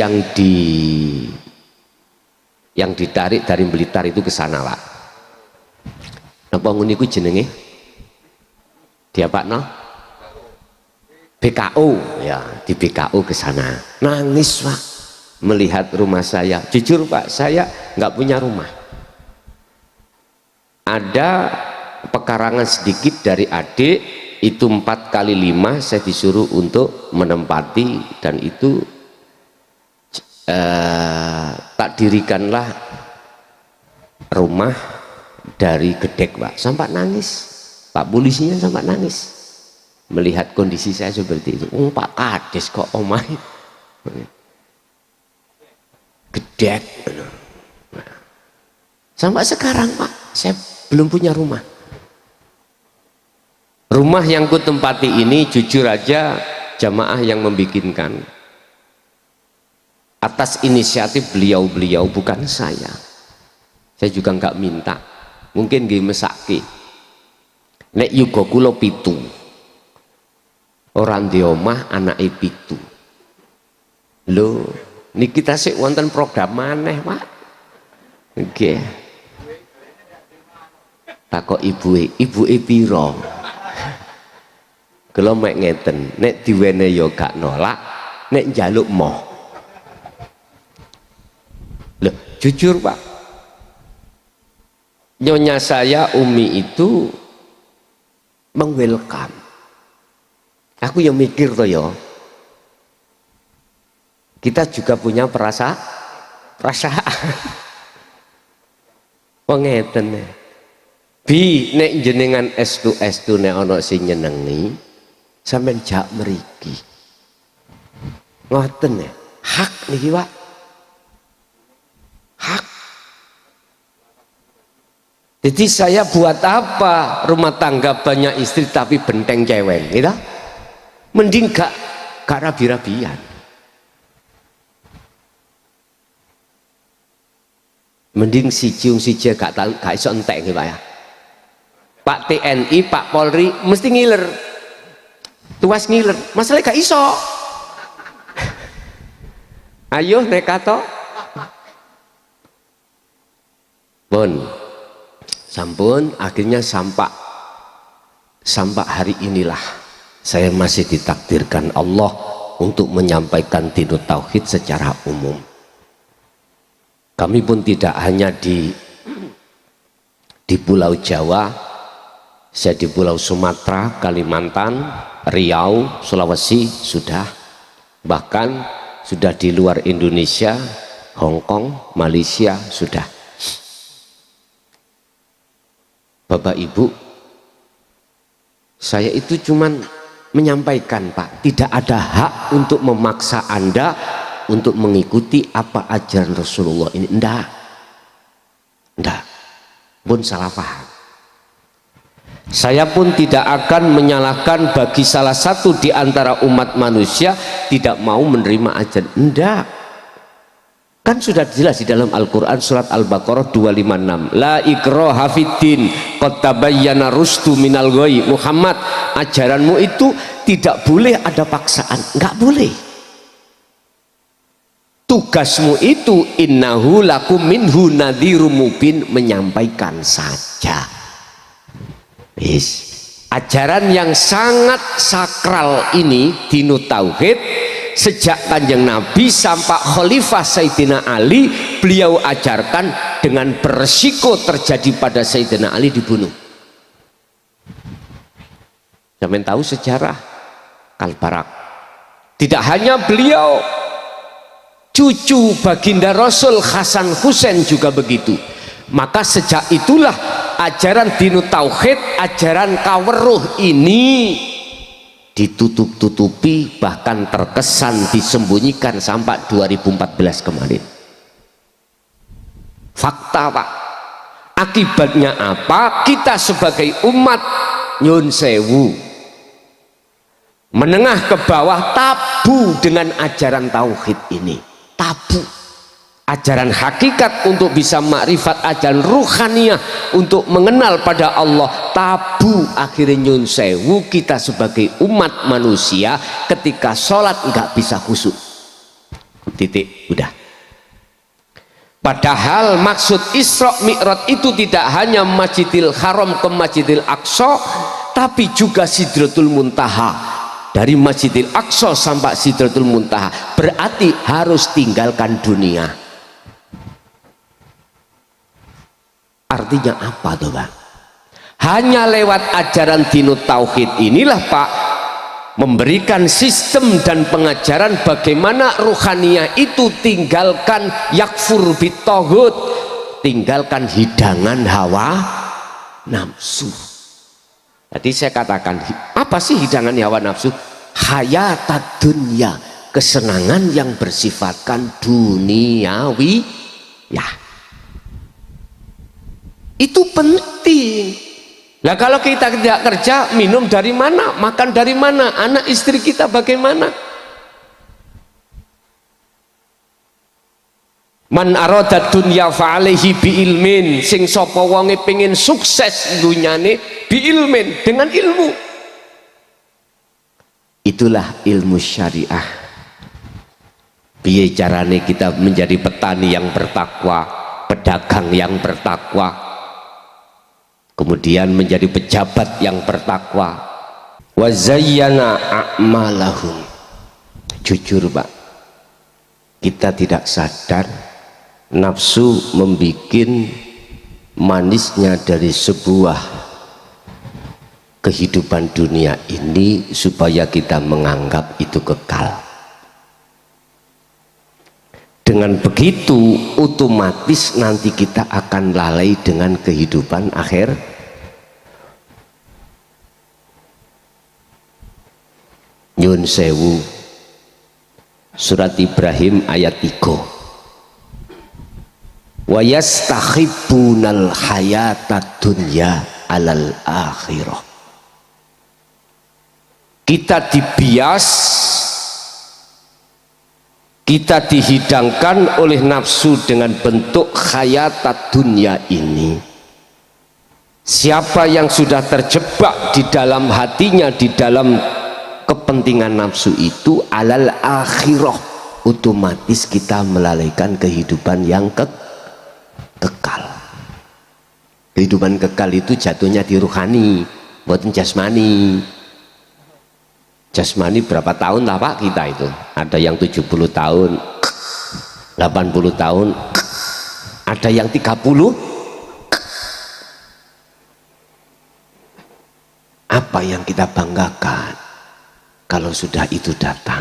yang ditarik dari Blitar itu ke sana Pak. Napa ngene iku jenenge? Dia Pak no? BKO ya, di BKO ke sana. Nangis Pak melihat rumah saya. Jujur Pak, saya nggak punya rumah. Ada pekarangan sedikit dari adik, itu 4 kali 5 saya disuruh untuk menempati, dan itu tak dirikanlah rumah dari gedek Pak. Sampai nangis Pak, polisinya sampai nangis melihat kondisi saya seperti itu. Pak Kades kok omah gedek. Sampai sekarang Pak, saya belum punya rumah. Rumah yang kutempati ini jujur aja jamaah yang membikinkan, atas inisiatif beliau-beliau, bukan saya. Saya juga nggak minta. Mungkin nggih mesake. Nek yuga kula 7. Orang di omah anake 7. Lho, niki tasik wonten program maneh, Pak. Nggih. Takok ibuke pira? Kula mek ngeten, nek diwene ya gak nolak, nek njaluk moh. Loh, jujur Pak, nyonya saya Umi itu meng-welcome. Aku yang mikir toh ya, kita juga punya perasaan. Pengeten Bi, nek jenengan estu nek ana sing nyenengi, sampean jak mriki. Ngoten ya, hak niki Pak. Hak. Jadi saya buat apa rumah tangga banyak istri tapi benteng cewek, gitu? Mending gak rabi-rabian. Mending si gak tahu, gak iso entek nih Pak ya. Pak TNI, Pak Polri mesti ngiler. Tuas ngiler, masalahnya gak iso. Ayo nekato. Pun sampun, akhirnya sampai hari inilah saya masih ditakdirkan Allah untuk menyampaikan dinut tauhid secara umum. Kami pun tidak hanya di di Pulau Jawa, saya di Pulau Sumatera, Kalimantan, Riau, Sulawesi sudah, bahkan sudah di luar Indonesia, Hong Kong, Malaysia sudah. Bapak Ibu, saya itu cuman menyampaikan Pak, tidak ada hak untuk memaksa Anda untuk mengikuti apa ajaran Rasulullah ini. Enggak, pun salah paham. Saya pun tidak akan menyalahkan bagi salah satu di antara umat manusia tidak mau menerima ajaran. Enggak, kan sudah jelas di dalam Al-Quran surat Al-Baqarah 256, la ikraha fiddin qad tabayyana rusdu minal ghayy. Muhammad, ajaranmu itu tidak boleh ada paksaan, enggak boleh. Tugasmu itu innahu lakum minhu nadhirum mubin, menyampaikan saja. Ajaran yang sangat sakral ini, dinut tauhid, sejak Kanjeng Nabi sampai Khalifah Sayyidina Ali, beliau ajarkan dengan beresiko terjadi pada Sayyidina Ali dibunuh. Sampeyan tahu sejarah Kalbarak. Tidak hanya beliau, cucu baginda Rasul Hasan Husain juga begitu. Maka sejak itulah ajaran dinut tauhid, ajaran kaweruh ini ditutup-tutupi, bahkan terkesan disembunyikan sampai 2014 kemarin. Fakta Pak, akibatnya apa? Kita sebagai umat nyun sewu, menengah ke bawah, tabu dengan ajaran tauhid ini. Tabu. Ajaran hakikat untuk bisa makrifat, ajaran ruhaniyah untuk mengenal pada Allah, tabu. Akhirnya nyun sewu, kita sebagai umat manusia ketika sholat nggak bisa khusyuk. Titik, udah. Padahal maksud Isra Mi'raj itu tidak hanya Masjidil Haram ke Masjidil Aqsa, tapi juga Sidratul Muntaha. Dari Masjidil Aqsa sampai Sidratul Muntaha, berarti harus tinggalkan dunia. Artinya apa tuh Pak? Hanya lewat ajaran dinut tauhid inilah Pak, memberikan sistem dan pengajaran bagaimana ruhaniyah itu tinggalkan yakfur bitoghut, tinggalkan hidangan hawa nafsu. Tadi saya katakan, apa sih hidangan hawa nafsu? Hayatad dunya, kesenangan yang bersifatkan duniawi ya. Itu penting. Nah kalau kita tidak kerja, minum dari mana, makan dari mana, anak istri kita bagaimana? Man arada dunya fa'alaihi bi ilmin, sing sapa wonge pengen sukses dunyane bi ilmin, dengan ilmu. Itulah ilmu syariah. Piye carane kita menjadi petani yang bertakwa, pedagang yang bertakwa, kemudian menjadi pejabat yang bertakwa. Wa zayyana a'malahum. Jujur Pak, kita tidak sadar nafsu membuat manisnya dari sebuah kehidupan dunia ini supaya kita menganggap itu kekal. Dengan begitu otomatis nanti kita akan lalai dengan kehidupan akhir. Nyun sewu, surat Ibrahim ayat 3. Wa yastahibbunal hayatad dunya alal akhirah. Kita dibias, kita dihidangkan oleh nafsu dengan bentuk hayatad dunya ini. Siapa yang sudah terjebak di dalam hatinya, di dalam kepentingan nafsu itu, alal akhirah, otomatis kita melalaikan kehidupan yang kekal. Kehidupan kekal itu jatuhnya di ruhani, bukan jasmani. Jasmani berapa tahun lah Pak kita itu? Ada yang 70 tahun, 80 tahun, ada yang 30. apa yang kita banggakan kalau sudah itu datang?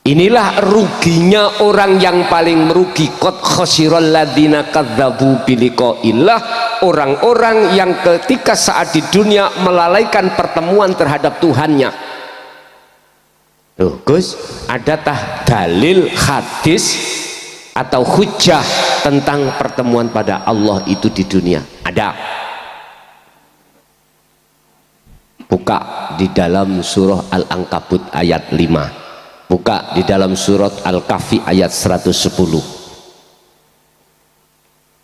Inilah ruginya orang yang paling merugi. Qad khasiral ladzina kadzdzabu biliqa'illah, orang-orang yang ketika saat di dunia melalaikan pertemuan terhadap Tuhannya. Tuh Gus, adakah dalil hadis atau hujjah tentang pertemuan pada Allah itu di dunia? Ada. Buka di dalam surah Al-Ankabut ayat 5. Buka di dalam surat Al-Kahfi ayat 110.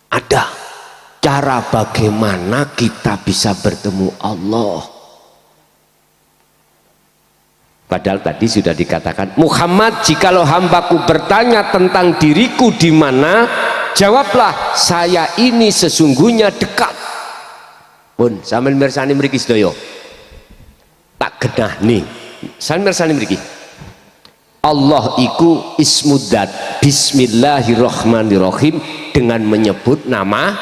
Ada cara bagaimana kita bisa bertemu Allah. Padahal tadi sudah dikatakan, Muhammad, jikalau hambaku bertanya tentang diriku di mana, jawablah, saya ini sesungguhnya dekat. Pun sambil mirsani mriki sedaya. Tak genah nih. Sambil mirsani mriki. Allah iku ismudzat, bismillahirrahmanirrahim, dengan menyebut nama.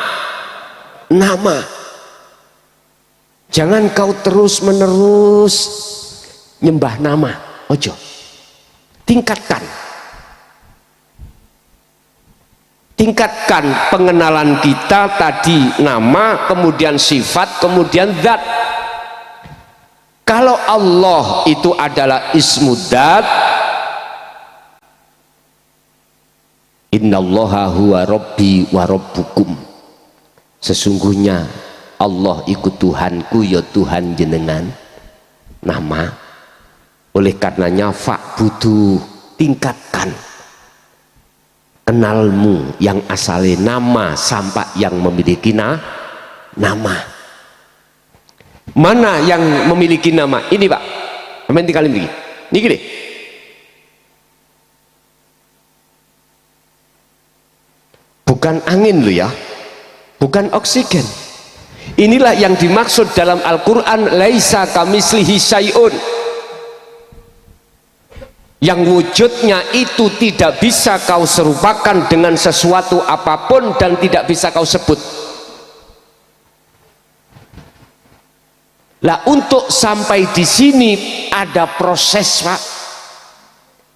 Jangan kau terus menerus nyembah nama, ojo. Tingkatkan pengenalan kita tadi, nama, kemudian sifat, kemudian zat. Kalau Allah itu adalah ismudzat, innallaha huwa rabbi wa rabbukum, sesungguhnya Allah ikut Tuhanku ya Tuhan jenengan. Nama, oleh karenanya fa'budu, tingkatkan kenalmu yang asalnya nama sampai yang memiliki nama. Mana yang memiliki nama? Ini Pak, amin tinggalin begini. Ini gini. Bukan angin loh ya, bukan oksigen. Inilah yang dimaksud dalam Al-Quran, laisa kamislihi syai'un, yang wujudnya itu tidak bisa kau serupakan dengan sesuatu apapun dan tidak bisa kau sebut. Lah untuk sampai di sini ada proses Pak,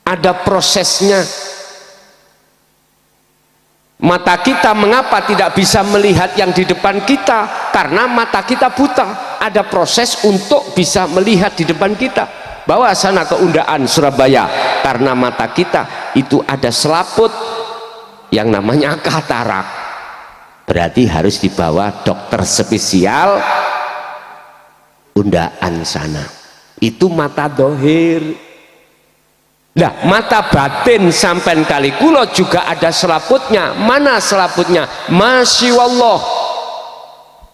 ada prosesnya. Mata kita mengapa tidak bisa melihat yang di depan kita? Karena mata kita buta. Ada proses untuk bisa melihat di depan kita. Bawa sana ke Undaan Surabaya, karena mata kita itu ada selaput yang namanya katarak. Berarti harus dibawa dokter spesial Undaan sana. Itu mata dohir. Nah, mata batin sampai kali kulo juga ada selaputnya. Mana selaputnya? Masya Allah.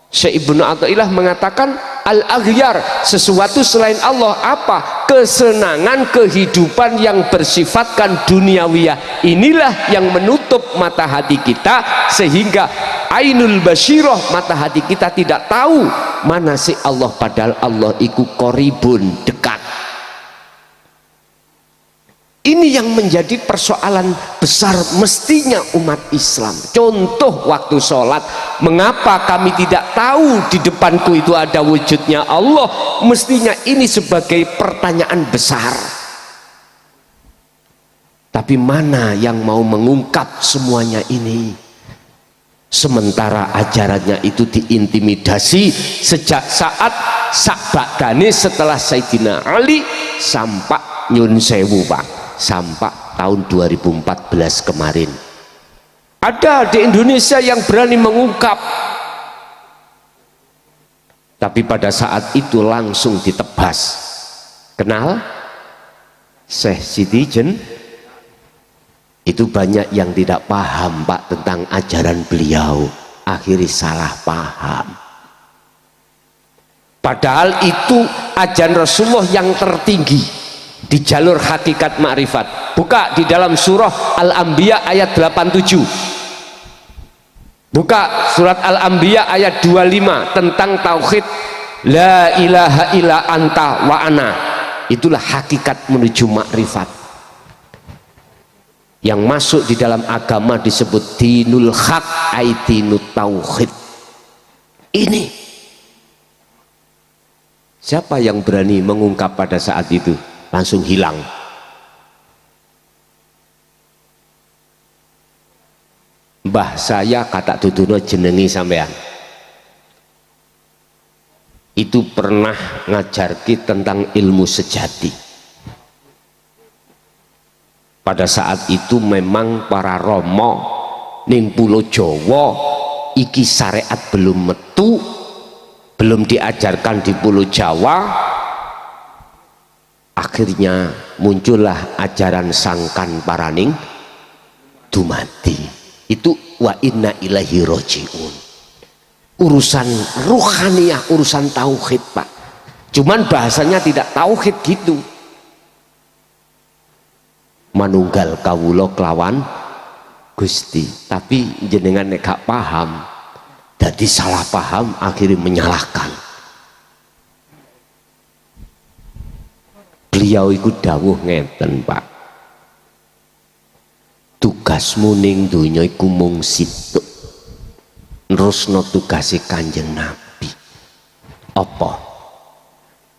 Syekh Ibnu Athaillah mengatakan, al-aghyar, sesuatu selain Allah apa? Kesenangan kehidupan yang bersifatkan duniawiyah. Inilah yang menutup mata hati kita, sehingga ainul basyirah, mata hati kita tidak tahu mana sih Allah, padahal Allah iku qoribun, dekat. Ini yang menjadi persoalan besar mestinya umat Islam. Contoh waktu sholat, mengapa kami tidak tahu di depanku itu ada wujudnya Allah? Mestinya ini sebagai pertanyaan besar. Tapi mana yang mau mengungkap semuanya ini? Sementara ajarannya itu diintimidasi sejak saat sakbadane setelah Sayyidina Ali sampai nyun sewu Pak, sampai tahun 2014 kemarin. Ada di Indonesia yang berani mengungkap, tapi pada saat itu langsung ditebas. Kenal Syekh Sitijen? Itu banyak yang tidak paham Pak tentang ajaran beliau, akhirnya salah paham. Padahal itu ajaran Rasulullah yang tertinggi di jalur hakikat ma'rifat. Buka di dalam surah Al-Anbiya ayat 87. Buka surat Al-Anbiya ayat 25 tentang tauhid la ilaha illa anta wa ana. Itulah hakikat menuju ma'rifat. Yang masuk di dalam agama disebut dinul haq, ai dinut tauhid. Ini Siapa yang berani mengungkap pada saat itu? Langsung hilang. Mbah saya kata dudono jenengi sampean. Itu pernah ngajarki tentang ilmu sejati. Pada saat itu memang para romo ning pulau Jawa iki syariat belum metu, belum diajarkan di pulau Jawa. Akhirnya muncullah ajaran sangkan paraning dumati. Itu wa inna ilaihi rojiun, urusan ruhaniyah, urusan tauhid Pak. Cuman bahasanya tidak tauhid gitu, manunggal kawula kelawan Gusti. Tapi jenengan nek gak paham, jadi salah paham akhirnya menyalahkan. Beliau itu dawuh ngeten Pak, tugasmu ning donya iku mung situk, nerusno tugase Kanjeng Nabi apa?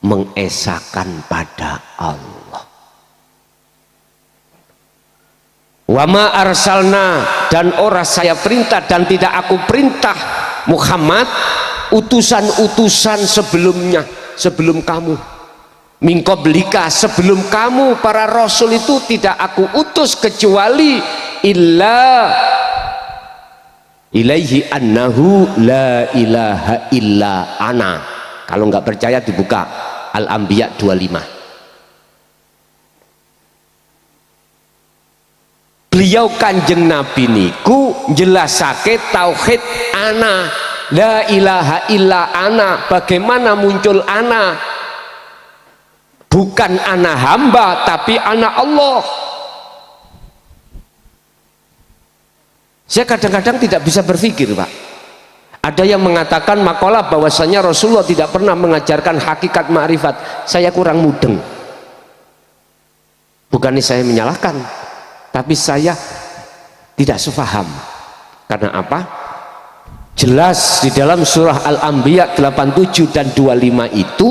Mengesakan pada Allah. Wama arsalna, dan ora saya perintah dan tidak aku perintah Muhammad utusan-utusan sebelumnya, sebelum kamu, mingkoblika, sebelum kamu para rasul itu tidak aku utus kecuali illa ilaihi annahu la ilaha illa ana. Kalau nggak percaya dibuka Al-Anbiya 25. Beliau Kanjeng Nabi niku jelasake tauhid ana, la ilaha illa ana. Bagaimana muncul ana? Bukan ana hamba, tapi ana Allah. Saya kadang-kadang tidak bisa berpikir Pak. Ada yang mengatakan makalah bahwasanya Rasulullah tidak pernah mengajarkan hakikat ma'rifat. Saya kurang mudeng. Bukannya saya menyalahkan, tapi saya tidak sepaham. Karena apa? Jelas di dalam surah Al-Anbiya 87 dan 25 itu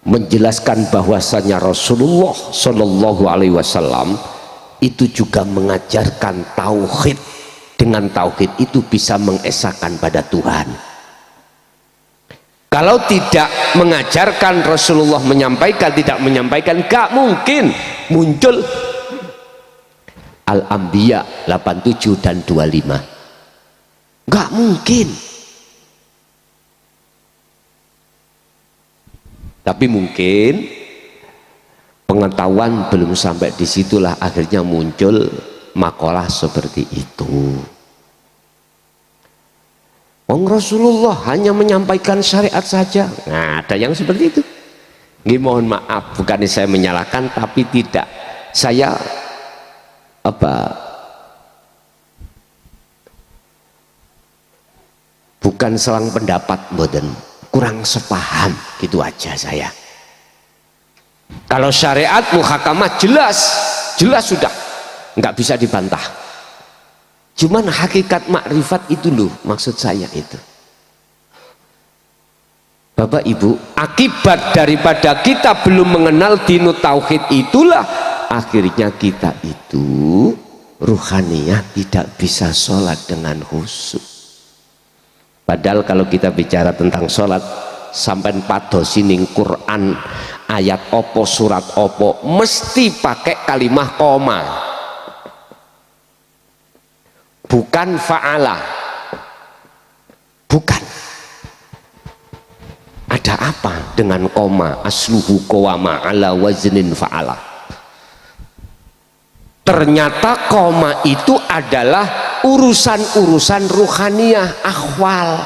menjelaskan bahwasanya Rasulullah Shallallahu Alaihi Wasallam itu juga mengajarkan tauhid. Dengan tauhid itu bisa mengesahkan pada Tuhan. Kalau tidak mengajarkan, Rasulullah menyampaikan, tidak menyampaikan, gak mungkin muncul Al-Anbiya 87 dan 25. Gak mungkin. Tapi mungkin pengetahuan belum sampai disitulah akhirnya muncul makalah seperti itu. Wong Rasulullah hanya menyampaikan syariat saja. Nah, ada yang seperti itu. Nggih, mohon maaf, bukannya saya menyalahkan, tapi tidak. Saya bukan selang pendapat, mboten. Kurang sepaham, gitu aja saya. Kalau syariat muhakamah jelas sudah, nggak bisa dibantah. Cuman hakikat makrifat itu loh, maksud saya itu. Bapak Ibu, akibat daripada kita belum mengenal dinu tauhid itulah akhirnya kita itu ruhaniyah tidak bisa sholat dengan khusyuk. Padahal kalau kita bicara tentang sholat, sampai padosi ning Quran ayat opo surat opo mesti pakai kalimah koma, bukan fa'ala. Bukan. Ada apa dengan koma? Asluhu qawama ala waznin fa'ala. Ternyata koma itu adalah urusan-urusan ruhaniyah, akhwal.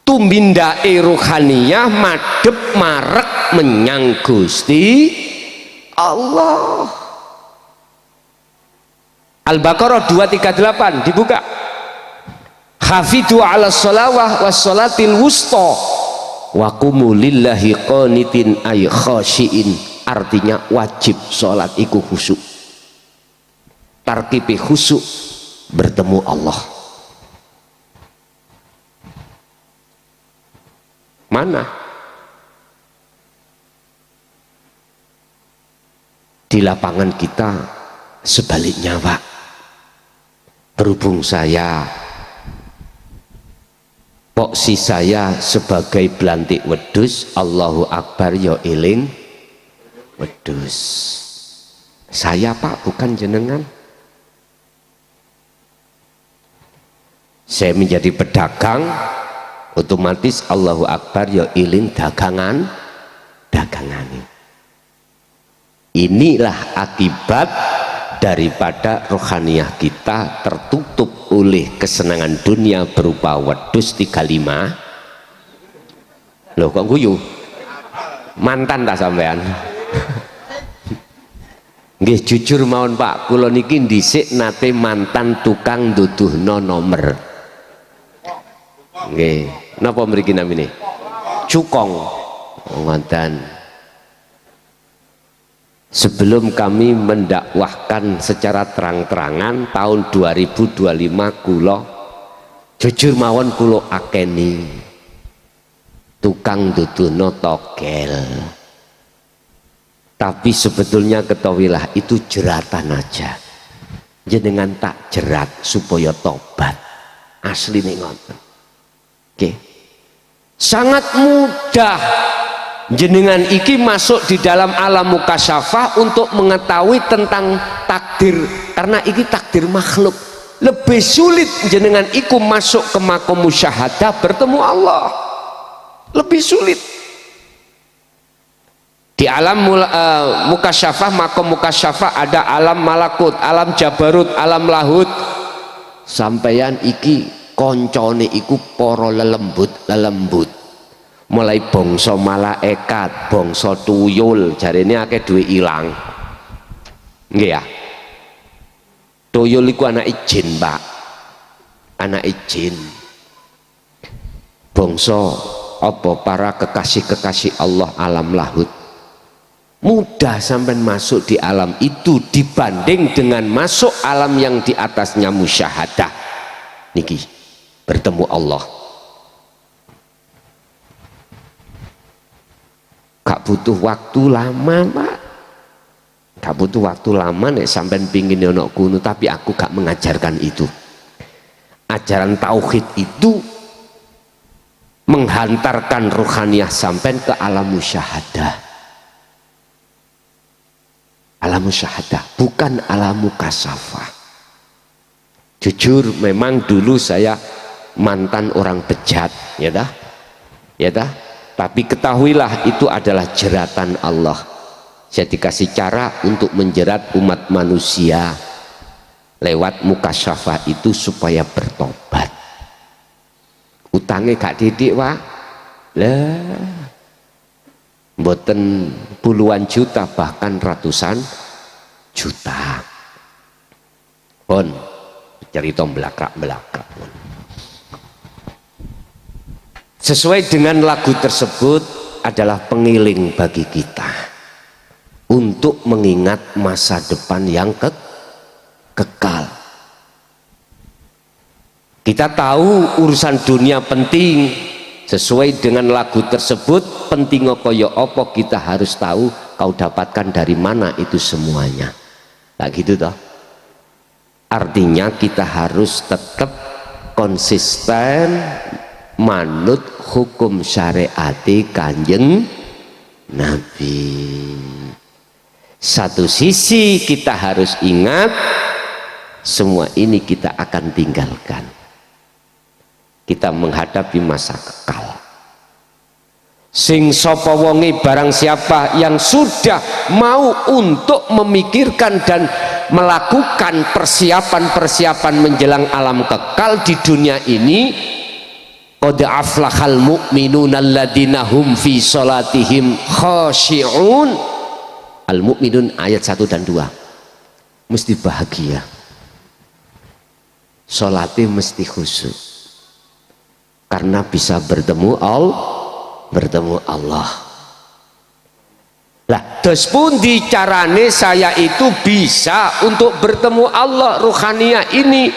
Tumindae ruhaniyah madhep marek menyang Gusti Allah. Al-Baqarah 238 dibuka. Hafidhu ala sholawah was sholatil wusta wa qumu lillahi qanitin ay khashiin. Artinya wajib sholat iku khusyuk. Tarkibi khusyuk bertemu Allah. Mana? Di lapangan kita sebaliknya, Pak. Berhubung saya, poksi saya sebagai belantik wedus, Allahu Akbar ya eling wedus. Saya, Pak, bukan jenengan. Saya menjadi pedagang, otomatis Allahu Akbar ya eling dagangan ini. Inilah akibat daripada rohaniyah kita tertutup oleh kesenangan dunia berupa wedus 35. Loh kok guyu? Mantan tak sampean? Nggih jujur mawon Pak, kula niki dhisik nate mantan tukang duduhno nomer. Nggih, napa mriki namine? Cukong. Oh, ngoten. Sebelum kami mendakwahkan secara terang-terangan tahun 2025 kula jujur mawon kula akeni tukang duduhno togel. Tapi sebetulnya ketahuilah itu jeratan aja. Jenengan tak jerat supaya tobat. Asli nih ngoten. Oke. Sangat mudah jenengan iki masuk di dalam alam mukasyafah untuk mengetahui tentang takdir, karena iki takdir makhluk. Lebih sulit jenengan iku masuk ke makom musyahadah bertemu Allah. Lebih sulit. Di alam mukasyafah, makom mukasyafah ada alam malakut, alam jabarut, alam lahut. Sampeyan iki koncone iku para lelembut mulai bangsa malaikat, bangsa tuyul, jarene akeh duwe ilang. Nggih ya. Tuyul iku anak jin, Pak. Anak jin. Bangsa apa para kekasih-kekasih Allah alam lahut. Mudah sampai masuk di alam itu dibanding dengan masuk alam yang di atasnya musyahadah. Niki bertemu Allah. Gak butuh waktu lama, Pak. Gak butuh waktu lama nek sampean pingin ono kuno, tapi aku gak mengajarkan itu. Ajaran tauhid itu menghantarkan ruhaniyah sampean ke alam musyahadah. Alam musyahadah, bukan alam mukasyafah. Jujur memang dulu saya mantan orang bejat, ya dah. Tapi ketahuilah itu adalah jeratan Allah. Saya dikasih cara untuk menjerat umat manusia lewat mukasyafah itu supaya bertobat. Utangnya gak didik, Pak. Lah, mboten puluhan juta bahkan ratusan juta. Pun cerita belakang. Sesuai dengan lagu tersebut adalah pengiling bagi kita untuk mengingat masa depan yang kekal. Kita tahu urusan dunia penting. Sesuai dengan lagu tersebut, penting kaya apa kita harus tahu kau dapatkan dari mana itu semuanya. Nah gitu toh. Artinya kita harus tetap konsisten manut hukum syariati Kanjeng Nabi. Satu sisi kita harus ingat semua ini kita akan tinggalkan. Kita menghadapi masa kekal. Sing sapa wonge barang siapa yang sudah mau untuk memikirkan dan melakukan persiapan-persiapan menjelang alam kekal di dunia ini, qad aflahal mu'minuna alladzina hum fi sholatihim khashi'un. Al-Mu'minun ayat 1 dan 2. Mesti bahagia. Sholatnya mesti khusyuk. Karena bisa bertemu Allah. Lah, terus pun dicarane saya itu bisa untuk bertemu Allah ruhaniyah ini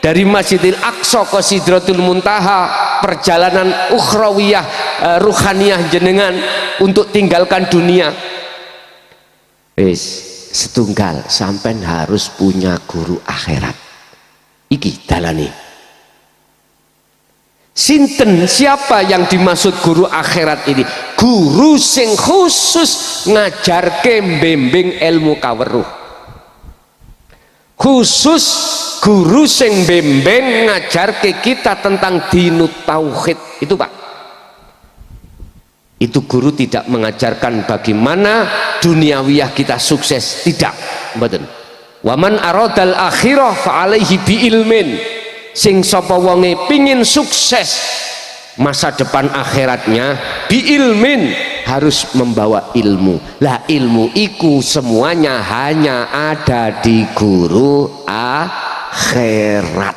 dari Masjidil Aqsa ke Sidratul Muntaha, perjalanan ukhrawiyah, ruhaniyah jenengan untuk tinggalkan dunia. Setunggal, sampean harus punya guru akhirat. Iki dalane. Sinten, siapa yang dimaksud guru akhirat ini? Guru sing khusus ngajarke membimbing ilmu kaweruh. Khusus guru sing bimbing ngajarke kita tentang dinut tauhid. Itu Pak. Itu guru tidak mengajarkan bagaimana duniawiyah kita sukses, tidak, mboten. Waman aradal akhirah fa alaihi bi ilmin. Sing sapa wonge pingin sukses masa depan akhiratnya, bi ilmin, harus membawa ilmu. Lah ilmu iku semuanya hanya ada di guru akhirat.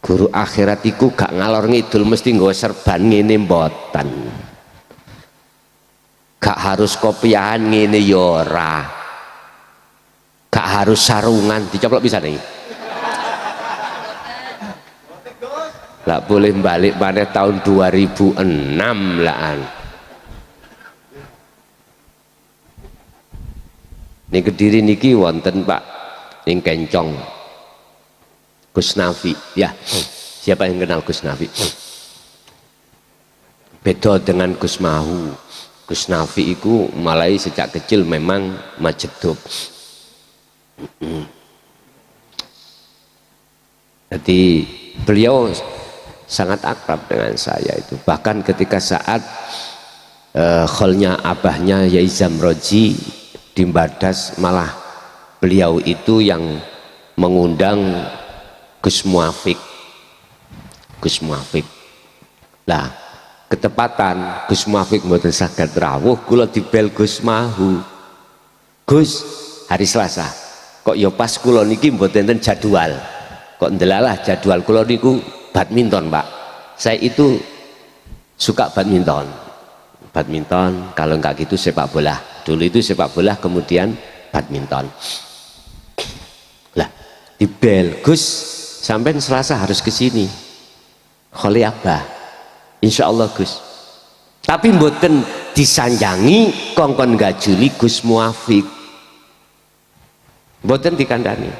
Guru akhirat iku gak ngalor ngidul mesti nggawa serban ngene mboten. Gak harus kopiahan ngene ya ora. Gak harus sarungan dicoplok bisa nih. Lah boleh balik pada tahun 2006 laan. Ini Kediri niki wonten Pak ning Kencong Gus Nafi, ya. Siapa yang kenal Gus Nafi? Beda dengan Gus Mahu. Gus Nafi itu mulai sejak kecil memang majeduk. Jadi beliau sangat akrab dengan saya itu. Bahkan ketika saat kholnya abahnya Yai Zamroji di Badas, malah beliau itu yang mengundang Gus Muafik. Gus Muafik. Lah, ketepatan Gus Muafik mboten saged rawuh, kula dibel Gus Mahu. Gus, hari Selasa. Kok ya pas kula niki mboten enten jadwal. Kok ndelalah jadwal kula niku badminton, Pak. Saya itu suka badminton. Badminton, kalau enggak gitu sepak bola. Dulu itu sepak bola, kemudian badminton. Lah, dibel Gus, sampai Selasa harus ke sini. Kholi Abah. Insya Allah Gus. Tapi mboten disanjangi kongkon gajuli Gus Muafik. Mboten dikandani.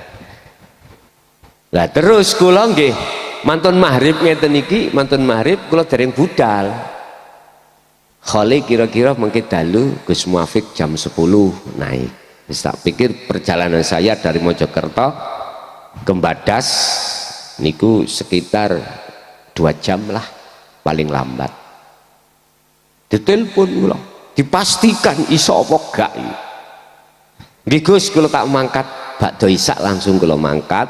Lah terus kula nggih mantun maghrib ngeten iki, mantun maghrib kula dereng budal. Kholi kira-kira mengke dalu Gus Muafik jam 10 naik. Wis tak pikir perjalanan saya dari Mojokerto ke Badas niku sekitar 2 jam lah paling lambat. Ditelepon kula, dipastikan iso apa gak. Nggih Gus, kula tak mangkat bakdo isak langsung kula mangkat.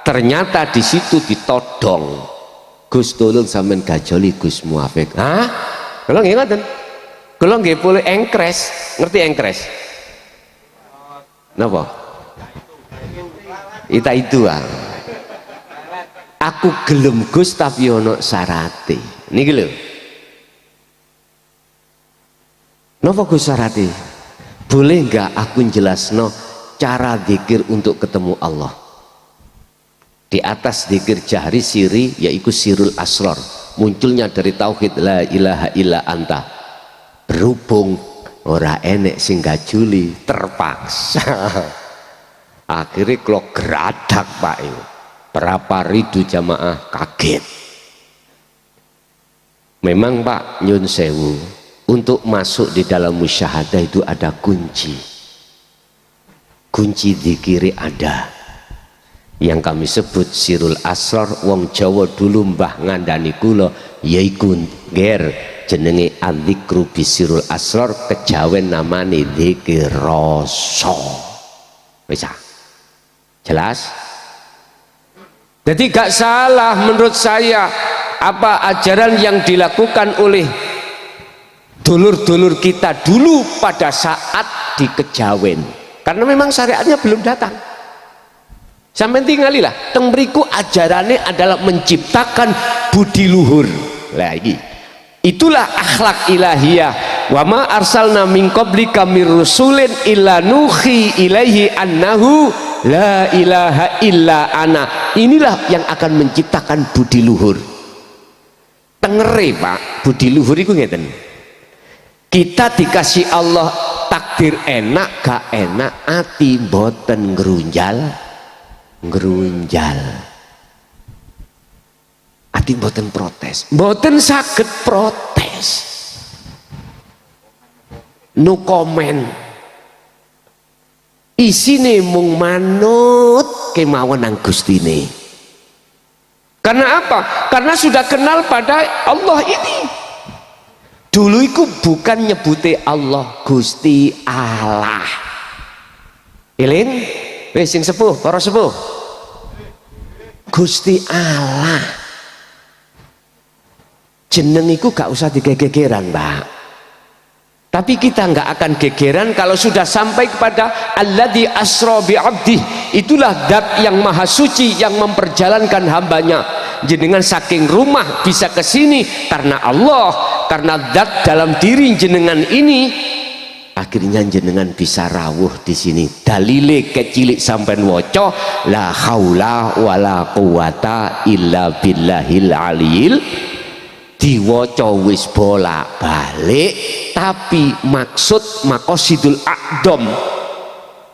Ternyata di situ ditodong. Gus tolong sampean gajoli Gus Muafik. Hah? Kula nggih ngoten. Kula nggih boleh engkres. Ngerti engkres? Napa? Itu ah. Aku gelem Gus tapi ono syarate. Niki lho. Napa Gus syarate? Boleh enggak aku jelasno cara zikir untuk ketemu Allah? Di atas zikir jahri siri yaitu sirul asrar, munculnya dari tauhid la ilaha illa anta. Berhubung ora enek sing gajuli, terpaksa. Akhirnya kalau geradak Pak ini. Berapa ribu jamaah kaget. Memang Pak nyun sewu, untuk masuk di dalam musyahadah itu ada kunci. Kunci zikiri ada. Yang kami sebut sirul asrar. Wong Jawa dulu mbah ngandani kula yaiku ger jenenge adzikru bisirul asrar, kejawen namane zikir rasa. Bisa jelas? Jadi gak salah menurut saya apa ajaran yang dilakukan oleh dulur-dulur kita dulu pada saat di Kejawen, karena memang syariatnya belum datang. Sampai tinggalilah teng mriku ajarannya adalah menciptakan budi luhur lagi. Itulah akhlak ilahiyah. Wa ma arsalna min qablika mir rusulin illa nuhi ilaihi annahu la ilaha illa ana inilah yang akan menciptakan budi luhur. Tengere Pak, budi luhur itu ngeten, kita dikasih Allah takdir enak gak enak, ati mboten ngrunjal, ati mboten protes, mboten saged protes, no comment, isine mung manut kemawon nang Gustine. Karena apa? Karena sudah kenal pada Allah ini. Dulu itu bukan nyebute Allah, Gusti Allah. Eling, wis sing sepuh, para sepuh. Gusti Allah. Jeneng iku gak usah digegeran, Mbak. Tapi kita nggak akan gegeran kalau sudah sampai kepada alladzi asra bi abdi. Itulah zat yang maha suci yang memperjalankan hambanya. Jenengan saking rumah bisa ke sini karena Allah, karena zat dalam diri jenengan ini. Akhirnya jenengan bisa rawuh di sini. Dalile kecilik sampai waca la haula wala quwata illa billahil aliyil. Diwaca wis bolak-balik, tapi maksud maqasidul a'dham,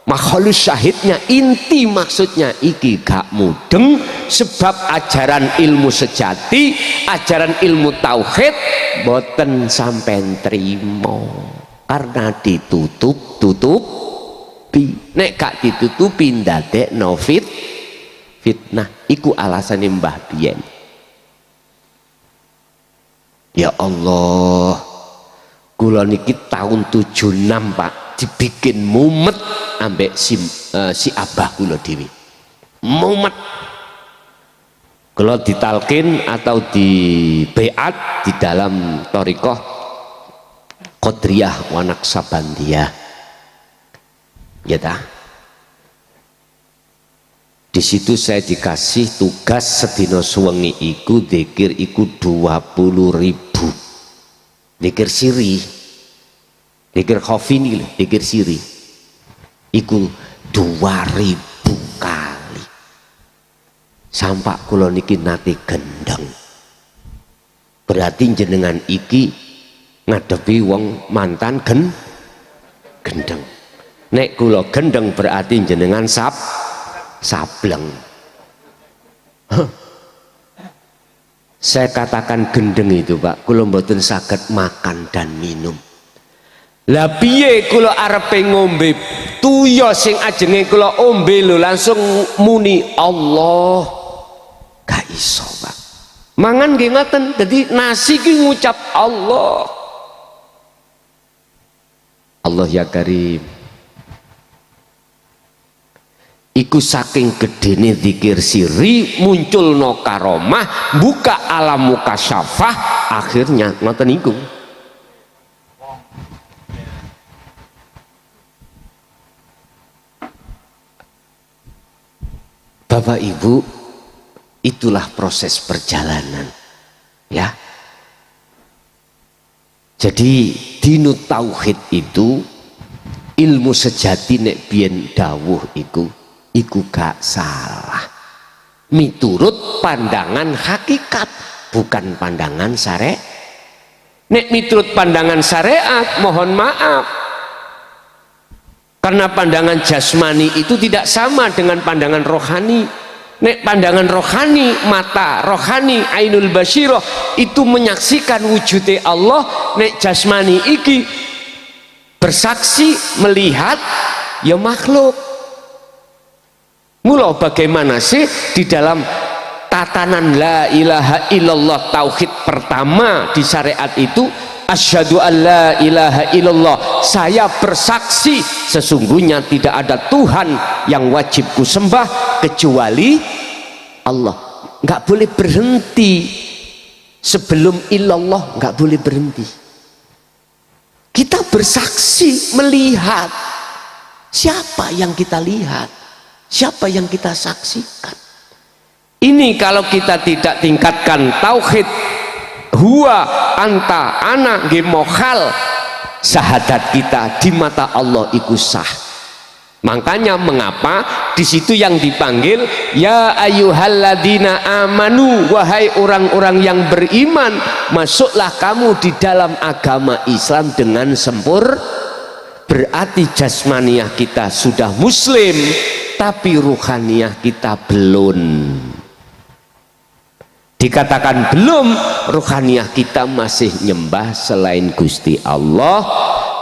makhlus syahidnya, inti maksudnya iki gak mudeng. Sebab ajaran ilmu sejati, ajaran ilmu tauhid boten sampean trimo karena ditutupi. Nek gak ditutupi ndadekno fitnah. Iku alasane Mbah Biyen. Ya Allah, kula niki tahun 76 Pak dibikin mumet ambek si abah kula dewi. Mumet. Kula ditalkin atau di beat di dalam thariqah Qadriyah wa Naqsabandiyah. Ya ta? Di situ saya dikasih tugas sedina suwengi iku dzikir iku 20.000. Dzikir siri, dzikir khafini, dzikir siri iku 2.000 kali. Sampak kula niki nate gendeng. Berarti jenengan iki ngadepi wong mantan gendeng. Nek kula gendeng berarti jenengan sableng. Saya katakan gendeng itu Pak, kula mboten saged makan dan minum. Lah piye kula arepe ngombe tuya sing ajenge kula ombe lho langsung muni Allah. Gak iso Pak. Mangan nggih ngoten, dadi nasi ki ngucap Allah. Allah ya Karim. Iku saking gedene zikir siri muncul no karomah, buka alam mukasyafah, akhirnya ngoten niku. Bapak Ibu, itulah proses perjalanan ya. Jadi dinu tauhid itu ilmu sejati nek biyen dawuh iku gak salah miturut pandangan hakikat, bukan pandangan syariat. Nek miturut pandangan syariat mohon maaf, karena pandangan jasmani itu tidak sama dengan pandangan rohani. Nek pandangan rohani, mata rohani ainul basyirah itu menyaksikan wujudnya Allah. Nek jasmani iki bersaksi melihat ya makhluk. Mula bagaimana sih di dalam tatanan la ilaha illallah tauhid pertama di syariat itu, asyhadu an la ilaha illallah, saya bersaksi sesungguhnya tidak ada Tuhan yang wajib kusembah kecuali Allah. Nggak boleh berhenti sebelum illallah, nggak boleh berhenti. Kita bersaksi melihat. Siapa yang kita lihat? Siapa yang kita saksikan? Ini kalau kita tidak tingkatkan tauhid huwa anta ana nggih mokhal, syahadat kita di mata Allah iku sah. Makanya mengapa di situ yang dipanggil ya ayyuhalladzina amanu, wahai orang-orang yang beriman, masuklah kamu di dalam agama Islam dengan sempurna. Berarti jasmaniah kita sudah muslim, tapi ruhaniah kita belum. Dikatakan belum, ruhaniah kita masih nyembah selain Gusti Allah,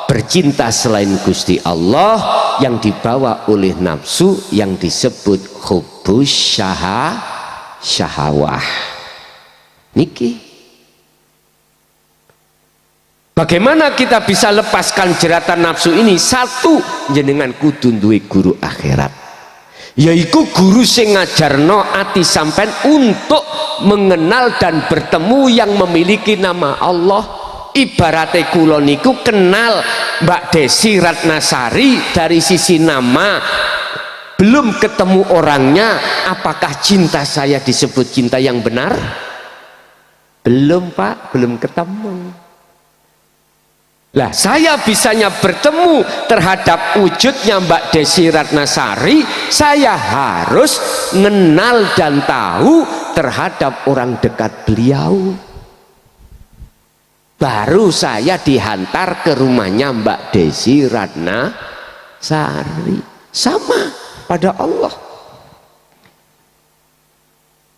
bercinta selain Gusti Allah, yang dibawa oleh nafsu yang disebut hubbus syahawah. Niki bagaimana kita bisa lepaskan jeratan nafsu ini? Satu, jenengan kudu duwe guru akhirat, yaitu guru sing ngajarno ati sampean untuk mengenal dan bertemu yang memiliki nama Allah. Ibaratnya kula niku kenal Mbak Desi Ratnasari dari sisi nama, belum ketemu orangnya. Apakah cinta saya disebut cinta yang benar? Belum Pak, belum ketemu. Lah saya bisanya bertemu terhadap wujudnya Mbak Desi Ratnasari, saya harus mengenal dan tahu terhadap orang dekat beliau. Baru saya dihantar ke rumahnya Mbak Desi Ratnasari. Sama pada Allah.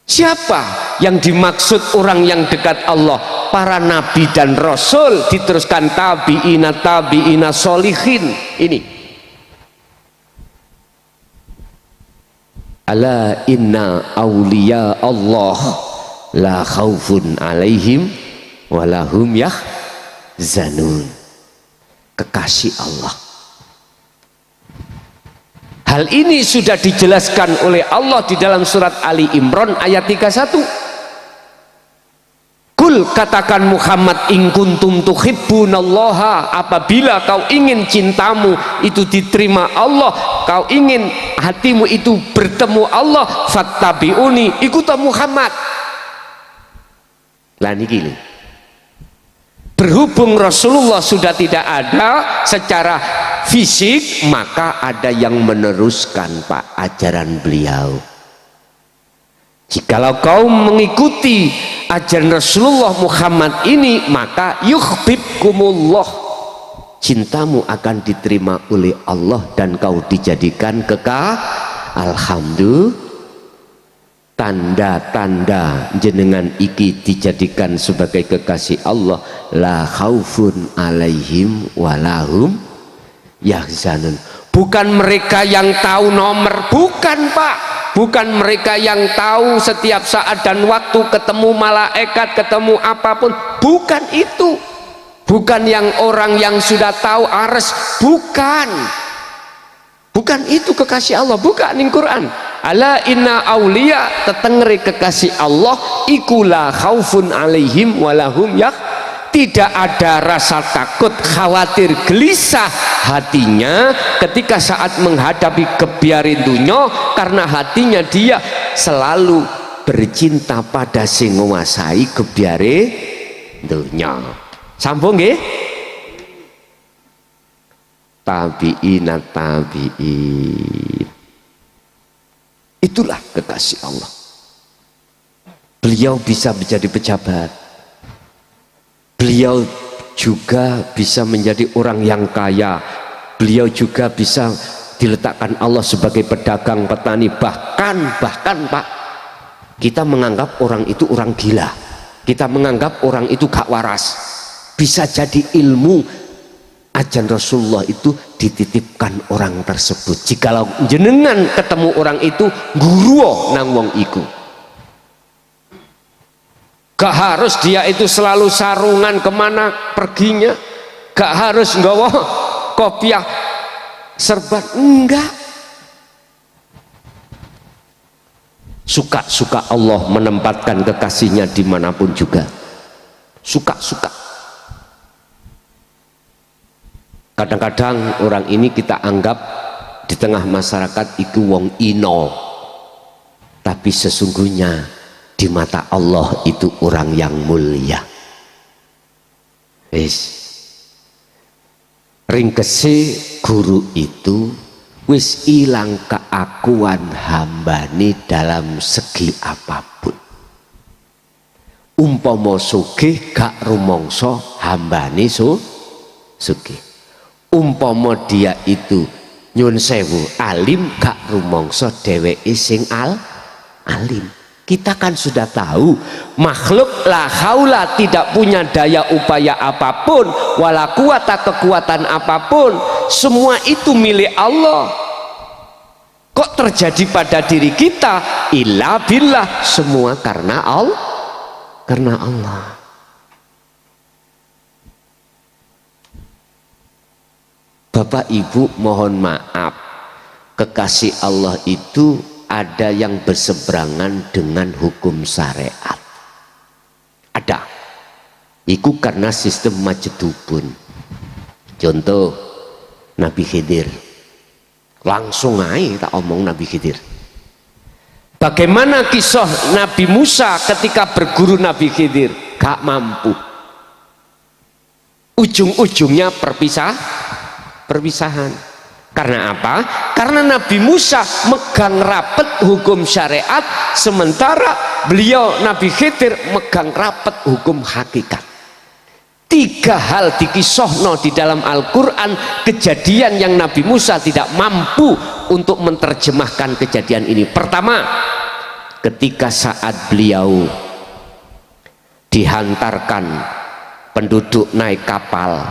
Siapa yang dimaksud orang yang dekat Allah? Para nabi dan rasul, diteruskan tabi'ina solihin. Ini ala inna awliya Allah la khaufun alaihim walahum yahzanun. Kekasih Allah. Hal ini sudah dijelaskan oleh Allah di dalam surat Ali Imran ayat 31. Kul, katakan Muhammad, in kuntum tuhibbunallaha, apabila kau ingin cintamu itu diterima Allah, kau ingin hatimu itu bertemu Allah, fattabi'uni, ikuti Muhammad. Lah niki lho. Berhubung Rasulullah sudah tidak ada secara fisik, maka ada yang meneruskan Pak ajaran beliau. Jikalau kau mengikuti ajaran Rasulullah Muhammad ini, maka yuhibbukumullah, cintamu akan diterima oleh Allah dan kau dijadikan kekal. Alhamdulillah, tanda-tanda jenengan iki dijadikan sebagai kekasih Allah, la khaufun alaihim walahum yahzanun. Bukan mereka yang tahu nomor, bukan Pak, bukan mereka yang tahu setiap saat dan waktu ketemu malaikat, ketemu apapun, bukan itu. Bukan yang orang yang sudah tahu ares, bukan itu kekasih Allah, bukan ning Quran. Ala inna aulia, tetengeri kekasih Allah iku la khaufun alaihim walahum tidak ada rasa takut, khawatir, gelisah hatinya ketika saat menghadapi kebiarin dunya, karena hatinya dia selalu bercinta pada sing nguasai kebiare dunya. Sambung nggih? Tabi'in. Itulah kekasih Allah. Beliau bisa menjadi pejabat, beliau juga bisa menjadi orang yang kaya, beliau juga bisa diletakkan Allah sebagai pedagang, petani, bahkan Pak, kita menganggap orang itu orang gila, kita menganggap orang itu gak waras. Bisa jadi ilmu ajaran Rasulullah itu dititipkan orang tersebut. Jikalau jenengan ketemu orang itu, guru nang wong iku, gak harus dia itu selalu sarungan kemana perginya, gak harus nggawa kopiah serban, enggak. Suka-suka Allah menempatkan kekasihnya dimanapun juga, suka-suka. Kadang-kadang orang ini kita anggap di tengah masyarakat itu wong ino, tapi sesungguhnya di mata Allah itu orang yang mulia. Ringkesi guru itu wis ilang keakuan hambane dalam segi apapun. Umpama sugih gak rumangsa hambane sugih. Umpama dia itu nyun sewu alim gak rumangsa dheweke sing alim. Kita kan sudah tahu makhluk la haula tidak punya daya upaya apapun, wala quwata kekuatan apapun, semua itu milik Allah. Kok terjadi pada diri kita? Illa billah, semua karena Allah. Karena Allah. Bapak Ibu mohon maaf, kekasih Allah itu ada yang berseberangan dengan hukum syariat. Ada. Iku karena sistem majedubun. Contoh Nabi Khidir. Langsung aja tak omong Nabi Khidir. Bagaimana kisah Nabi Musa ketika berguru Nabi Khidir? Gak mampu. Ujung-ujungnya perpisahan. Karena apa? Karena Nabi Musa megang rapet hukum syariat, sementara beliau Nabi Khidir megang rapet hukum hakikat. Tiga hal dikisahno di dalam Al-Quran, kejadian yang Nabi Musa tidak mampu untuk menerjemahkan kejadian ini. Pertama, ketika saat beliau dihantarkan penduduk naik kapal,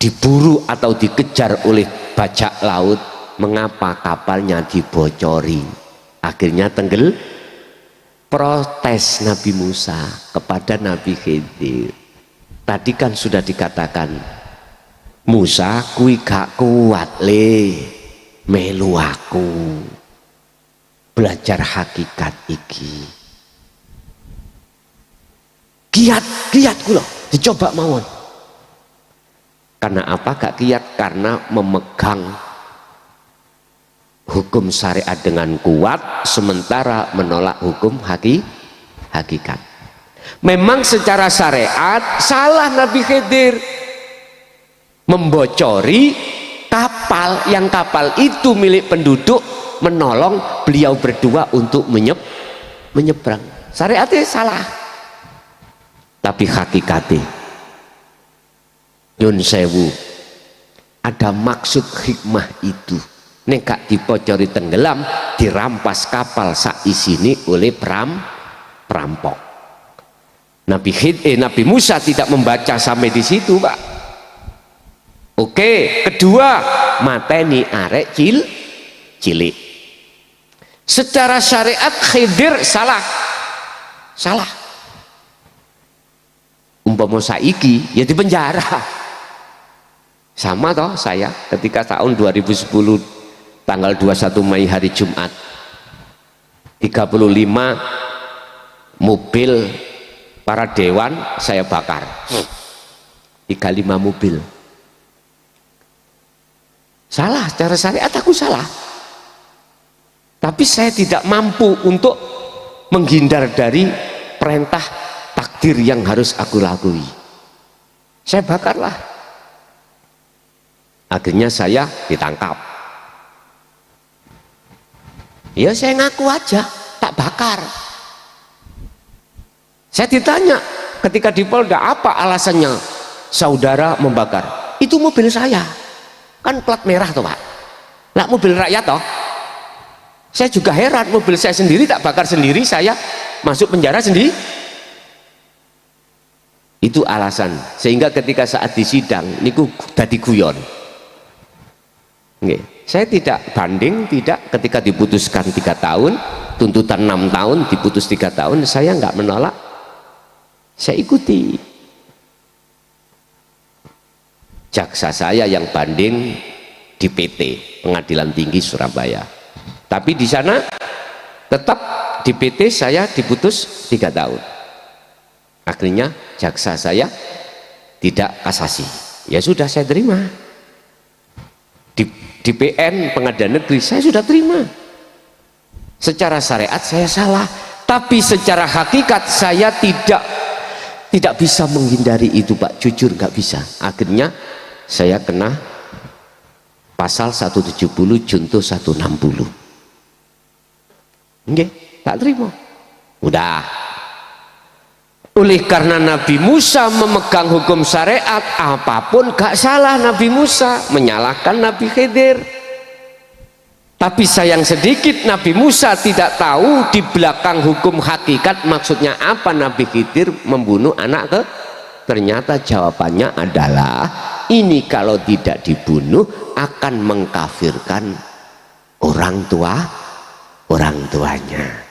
diburu atau dikejar oleh bajak laut, mengapa kapalnya dibocori, akhirnya tenggel. Protes Nabi Musa kepada Nabi Khidir. Tadi kan sudah dikatakan, Musa kui gak kuat le melu aku belajar hakikat iki, kiat kula dicoba mawon. Karena apa gak kiat? Karena memegang hukum syariat dengan kuat, sementara menolak hukum hakikat. Memang secara syariat salah Nabi Khidir membocori kapal, yang kapal itu milik penduduk, menolong beliau berdua untuk menyeberang. Syariatnya salah, tapi hakikatnya nyun sewu ada maksud hikmah itu. Nek gak dipocori tenggelam, dirampas kapal sak isini oleh perampok. Nabi Musa tidak membaca sampai di situ, Pak. Oke, kedua, mateni arek cilik. Secara syariat Khidir salah. Umpama saiki ya di penjara. Sama toh saya ketika tahun 2010 tanggal 21 Mei hari Jumat, 35 mobil para dewan saya bakar, 35 mobil. Salah, secara syariat aku salah, tapi saya tidak mampu untuk menghindar dari perintah takdir yang harus aku lakui. Saya bakarlah, akhirnya saya ditangkap. Ya saya ngaku aja tak bakar. Saya ditanya ketika di Polda, apa alasannya saudara membakar? Itu mobil saya, kan plat merah toh Pak, lah mobil rakyat toh. Saya juga heran, mobil saya sendiri tak bakar sendiri, saya masuk penjara sendiri. Itu alasan, sehingga ketika saat di sidang niku dadi guyon. Saya tidak banding, tidak, ketika diputuskan 3 tahun, tuntutan 6 tahun, diputus 3 tahun, saya nggak menolak, saya ikuti. Jaksa saya yang banding di PT Pengadilan Tinggi Surabaya, tapi di sana tetap di PT saya diputus 3 tahun. Akhirnya jaksa saya tidak kasasi, ya sudah saya terima. Di PN Pengadilan Negeri saya sudah terima. Secara syariat saya salah, tapi secara hakikat saya tidak bisa menghindari itu Pak, jujur nggak bisa. Akhirnya saya kena pasal 170 junto 160. Nggih, tak terima. Udah. Oleh karena Nabi Musa memegang hukum syariat, apapun gak salah Nabi Musa, menyalahkan Nabi Khidir. Tapi sayang sedikit Nabi Musa tidak tahu di belakang hukum hakikat maksudnya apa Nabi Khidir membunuh anak ke. Ternyata jawabannya adalah ini kalau tidak dibunuh akan mengkafirkan orang tuanya.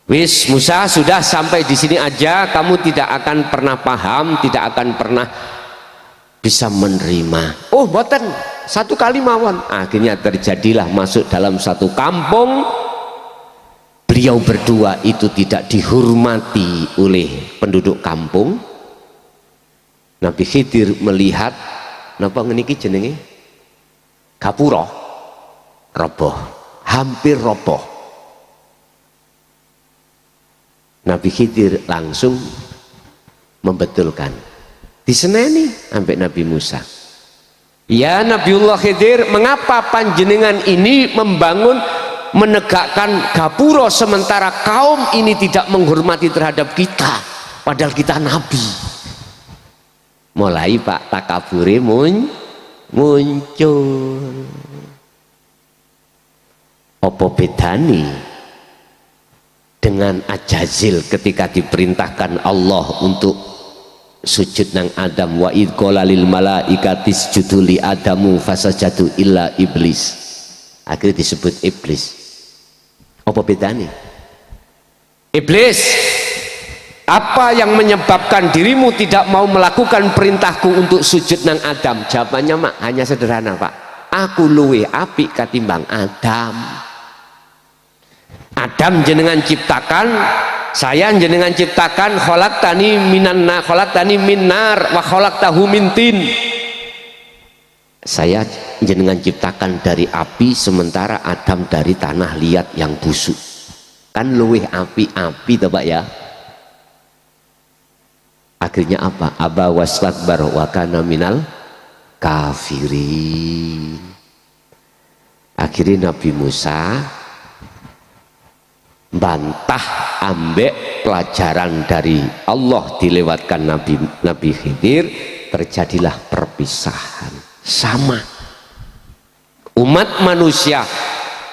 Wis Musa, sudah sampai di sini aja, kamu tidak akan pernah paham, tidak akan pernah bisa menerima. Oh boten, satu kali mawon. Akhirnya terjadilah masuk dalam satu kampung. Beliau berdua itu tidak dihormati oleh penduduk kampung. Nabi Khidir melihat napa ngeniki jenenge gapura roboh, hampir roboh. Nabi Khidir langsung membetulkan, diseneni sampai Nabi Musa. Ya Nabiullah Khidir, mengapa panjenengan ini membangun menegakkan gapura sementara kaum ini tidak menghormati terhadap kita, padahal kita nabi. Mulai Pak takabure muncul. Apa bedani dengan Ajazil ketika diperintahkan Allah untuk sujud nang Adam, wa id qala lil malaikati isjudu li adamu fasajadu illa iblis, akhirnya disebut iblis. Apa bedanya? Iblis, apa yang menyebabkan dirimu tidak mau melakukan perintahku untuk sujud nang Adam? Jawabannya mak hanya sederhana Pak, aku luwe apik katimbang Adam. Adam jenengan ciptakan, saya jenengan ciptakan, khalaqtani min nar wa khalaqtahu min tin. Saya jenengan ciptakan dari api sementara Adam dari tanah liat yang busuk. Kan luweh api-api toh Pak ya. Akhirnya apa? Aba wastakbar wa kana minal kafirin. Akhirnya Nabi Musa bantah ambek pelajaran dari Allah dilewatkan Nabi Khidir, terjadilah perpisahan. Sama umat manusia,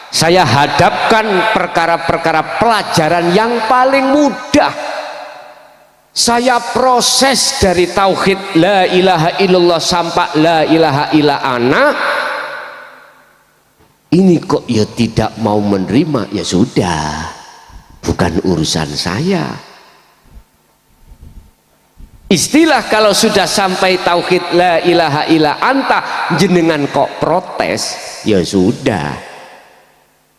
saya hadapkan perkara-perkara pelajaran yang paling mudah. Saya proses dari tauhid la ilaha illallah sampai la ilaha illa ana. Ini kok ya tidak mau menerima, ya sudah, bukan urusan saya. Istilah kalau sudah sampai tauhid la ilaha illa anta jenengan kok protes, ya sudah,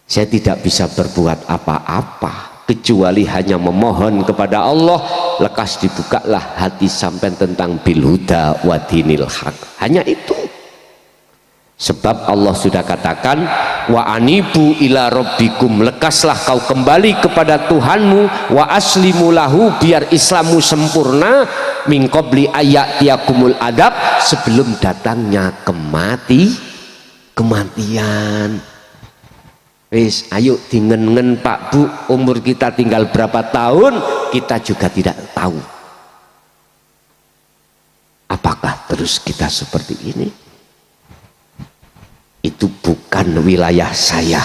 saya tidak bisa berbuat apa-apa kecuali hanya memohon kepada Allah. Lekas dibukalah hati sampai tentang bilhuda wa dinil haq, hanya itu. Sebab Allah sudah katakan wa anibu ila rabbikum, lekaslah kau kembali kepada Tuhanmu, wa aslimu lahu, biar Islammu sempurna, min qabli ayatiyakumul adab, sebelum datangnya kematian. Wis ayo dingen-ngen Pak Bu, umur kita tinggal berapa tahun kita juga tidak tahu. Apakah terus kita seperti ini? Itu bukan wilayah saya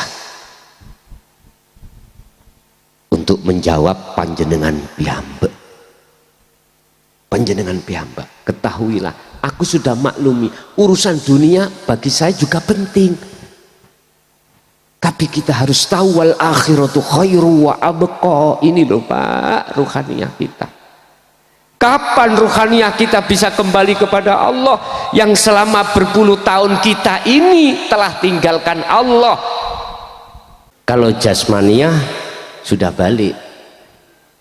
untuk menjawab panjenengan piyambak. Panjenengan piyambak, ketahuilah, aku sudah maklumi urusan dunia bagi saya juga penting. Tapi kita harus tahu wal akhiratu khairu wa abqa. Ini loh Pak, ruhaniyah kita. Kapan ruhaniyah kita bisa kembali kepada Allah yang selama berpuluh tahun kita ini telah tinggalkan Allah? Kalau jasmaniyah sudah balik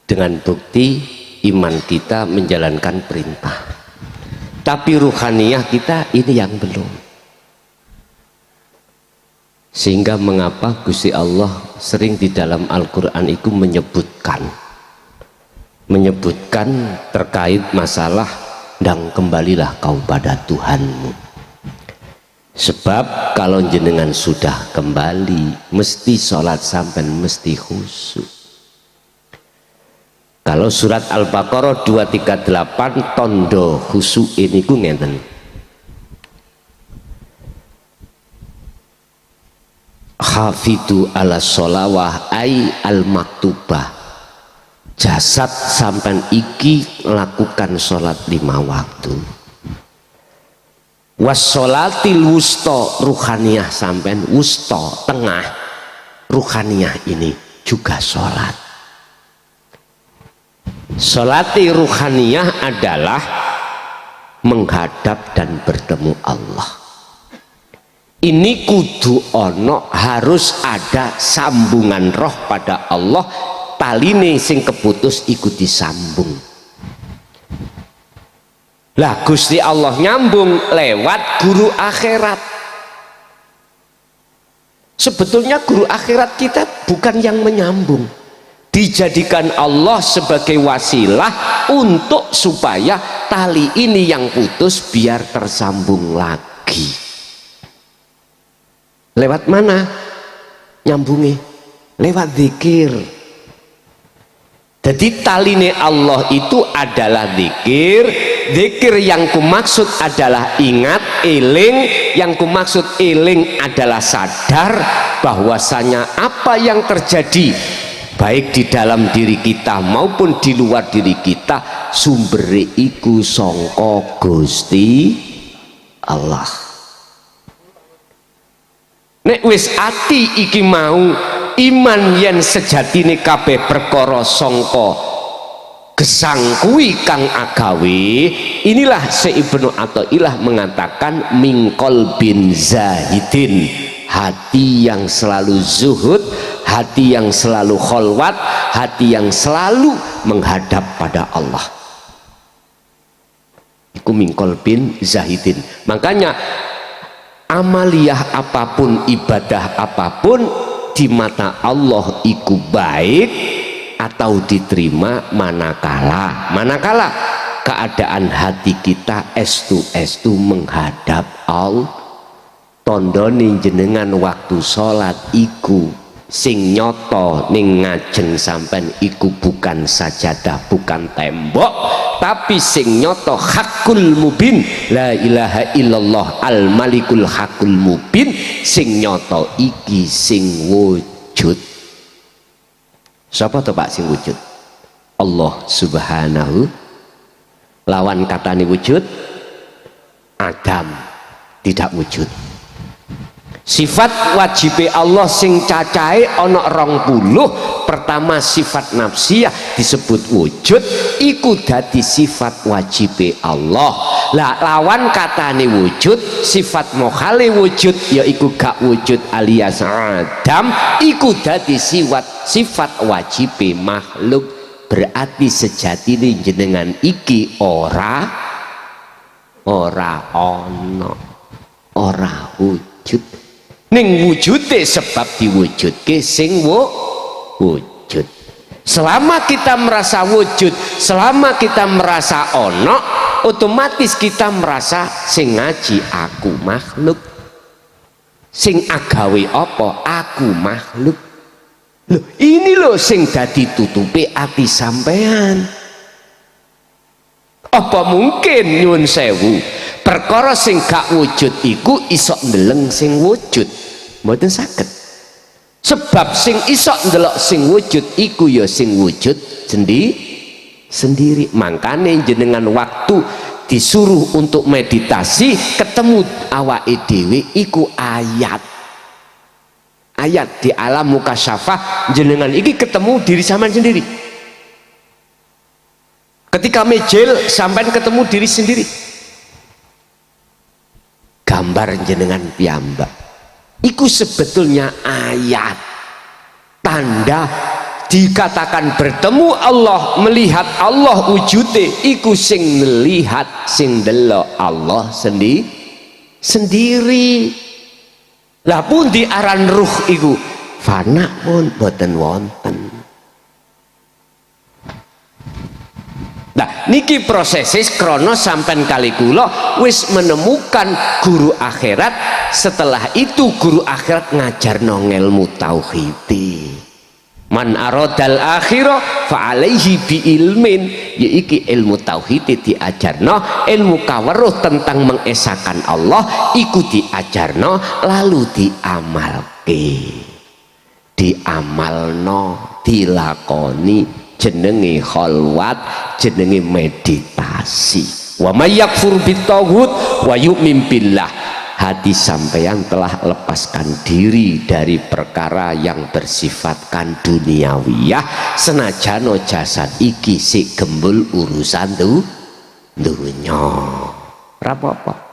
dengan bukti iman kita menjalankan perintah, tapi ruhaniyah kita ini yang belum. Sehingga mengapa Gusti Allah sering di dalam Al-Quran itu menyebutkan terkait masalah dan kembalilah kau pada Tuhanmu. Sebab kalau jenengan sudah kembali mesti sholat sampai mesti khusyuk. Kalau surat Al-Baqarah 238 tondo khusyuk ini ku ngeten. Hafidhu ala sholawah ay al maktubah, jasad sampan iki lakukan sholat 5 waktu. Wassolatil wusta, ruhaniyah sampan wusta tengah, ruhaniyah ini juga sholat. Sholati ruhaniyah adalah menghadap dan bertemu Allah. Ini kudu ono, harus ada sambungan roh pada Allah, taline sing keputus ikuti sambung. Lah Gusti Allah nyambung lewat guru akhirat. Sebetulnya guru akhirat kita bukan yang menyambung, dijadikan Allah sebagai wasilah untuk supaya tali ini yang putus biar tersambung lagi. Lewat mana nyambungi? Lewat zikir. Jadi taline Allah itu adalah zikir. Zikir yang kumaksud adalah ingat, eling. Yang kumaksud eling adalah sadar bahwasanya apa yang terjadi baik di dalam diri kita maupun di luar diri kita sumbere iku sangka Gusti Allah. Nek wis ati iki mau iman yen sejatine kabeh perkara sangka gesang kuwi kang agawe. Inilah Ibnu Athaillah mengatakan mingkol bin zahidin, hati yang selalu zuhud, hati yang selalu kholwat, hati yang selalu menghadap pada Allah. Iku mingkol bin zahidin. Makanya amaliyah apapun, ibadah apapun di mata Allah iku baik atau diterima manakala keadaan hati kita estu menghadap Allah. Tondone jenengan waktu sholat iku sing nyoto ning ngajeng sampean iku bukan sajadah, bukan tembok, tapi sing nyoto hakul mubin, la ilaha illallah al malikul hakul mubin, sing nyoto iki sing wujud. Siapa tuh Pak sing wujud? Allah subhanahu. Lawan katane wujud Adam tidak wujud. Sifat wajib Allah sing cacahe ana 20. Pertama sifat nafsiyah disebut wujud, iku dadi sifat wajib Allah. Lah lawan katane wujud, sifat mokhale wujud yaiku gak wujud alias Adam, iku dadi sifat wajib makhluk. Berarti sejatine jenengan iki ora ana, ora wujud. Ning wujude sebab diwujudke sing wujud. Selama kita merasa wujud, selama kita merasa ono, otomatis kita merasa sing ngaji aku makhluk, sing agawe apa aku makhluk. Loh, ini loh sing dadi tutupe ati sampean. Apa mungkin nyuwun sewu perkara sing gak wujud iku iso ndeleng sing wujud? Mboten saged. Sebab sing iso ndelok sing wujud iku ya sing wujud sendiri. Makane jenengan waktu disuruh untuk meditasi ketemu awake dhewe iku ayat di alam mukasyafah, jenengan iki ketemu diri sampean sendiri. Ketika mejel sampean ketemu diri sendiri. Gambar jenengan piyambak iku sebetulnya ayat, tanda dikatakan bertemu Allah, melihat Allah wujude iku sing melihat sing delok Allah sendiri. Lah pun di aran ruh iku fana pun boten wonten. Nah niki proses krono sampai kali kula wis menemukan guru akhirat. Setelah itu guru akhirat ngajar ngelmu tauhidi. Man aradal akhirah fa alaihi bi ilmin, yaiki ilmu tauhid diajarno, ilmu kaweruh tentang mengesahkan Allah iku diajarno lalu diamalke, diamalno, dilakoni, jenenge kholwat, jenenge meditasi. Wa may yakfur bitaghut wa yu'min billah, hati sampeyan telah lepaskan diri dari perkara yang bersifatkan duniawiyah, senajano jasad iki sik gembul urusan dunya rapopo.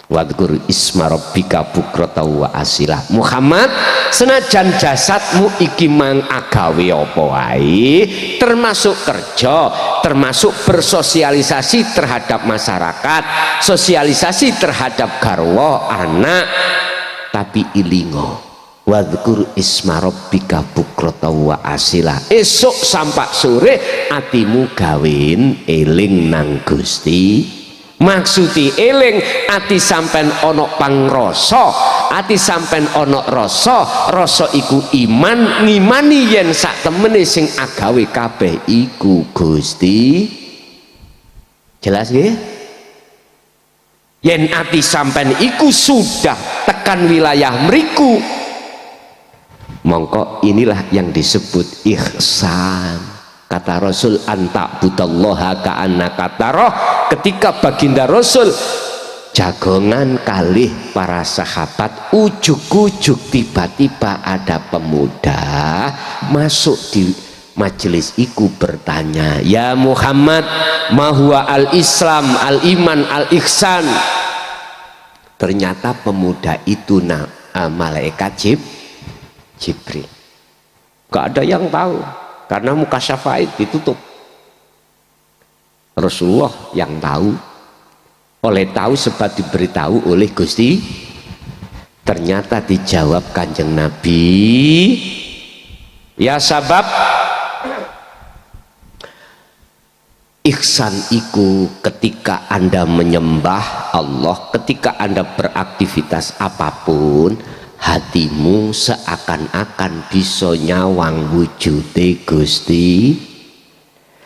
Wadhkur isma rabbika bukrata wa asilah. Muhammad, senajan jasadmu iki mang agawe apa wae, termasuk kerja, termasuk bersosialisasi terhadap masyarakat, sosialisasi terhadap garwa anak, tapi ilingo wadhkur isma rabbika bukrata wa asilah, esok sampai sore atimu gawein eling nang Gusti. Maksudi eling ati sampen ono pangrasa, ati sampen ono rasa, rasa iku iman, ngimani yen sak temene sing agawe kabeh iku Gusti. Jelas nggih? Yen ati sampen iku sudah tekan wilayah mriku, mongko inilah yang disebut ihsan. Kata Rasul anta budallaha ka'annaka tarah. Ketika baginda Rasul jagongan kalih para sahabat, ujuk-ujuk tiba-tiba ada pemuda masuk di majelis iku bertanya, ya Muhammad, ma huwa al-islam, al-iman, al-ihsan. Ternyata pemuda itu malaikat Jibril. Gak ada yang tahu karena muka syafaat ditutup. Rasulullah yang tahu, oleh tahu sebab diberitahu oleh Gusti. Ternyata dijawab Kanjeng Nabi, ya sabab ihsan iku ketika Anda menyembah Allah, ketika Anda beraktivitas apapun, hatimu seakan-akan bisa nyawang wujude Gusti.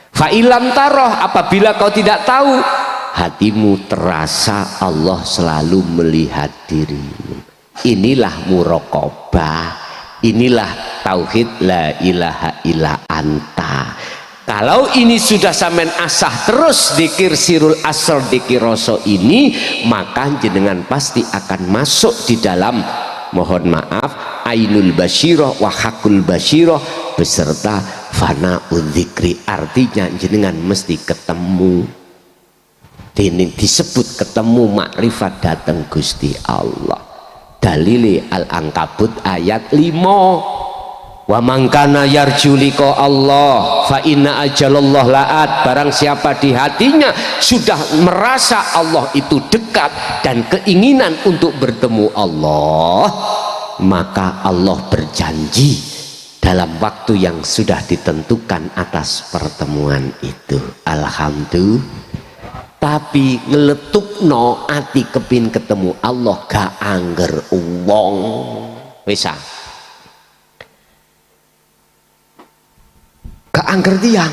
Fa'ilam taroh, apabila kau tidak tahu, hatimu terasa Allah selalu melihat dirimu. Inilah muraqabah, inilah tauhid la ilaha illa anta. Kalau ini sudah sampean asah terus dikir sirul asr dikir roso ini, maka jenengan pasti akan masuk di dalam, mohon maaf, ainul basyirah wa hakul basyirah beserta fana'ul dzikri. Artinya jenengan mesti ketemu, disebut ketemu makrifat datang Gusti Allah. Dalili Al-Ankabut ayat 5, wa mangkana yarjulika Allah fa inna ajalallah la'at. Barang siapa di hatinya sudah merasa Allah itu dekat dan keinginan untuk bertemu Allah, maka Allah berjanji dalam waktu yang sudah ditentukan atas pertemuan itu. Alhamdulillah. Tapi ngeletukno ati kepin ketemu Allah gak angger wong wisa, gak angger tiang.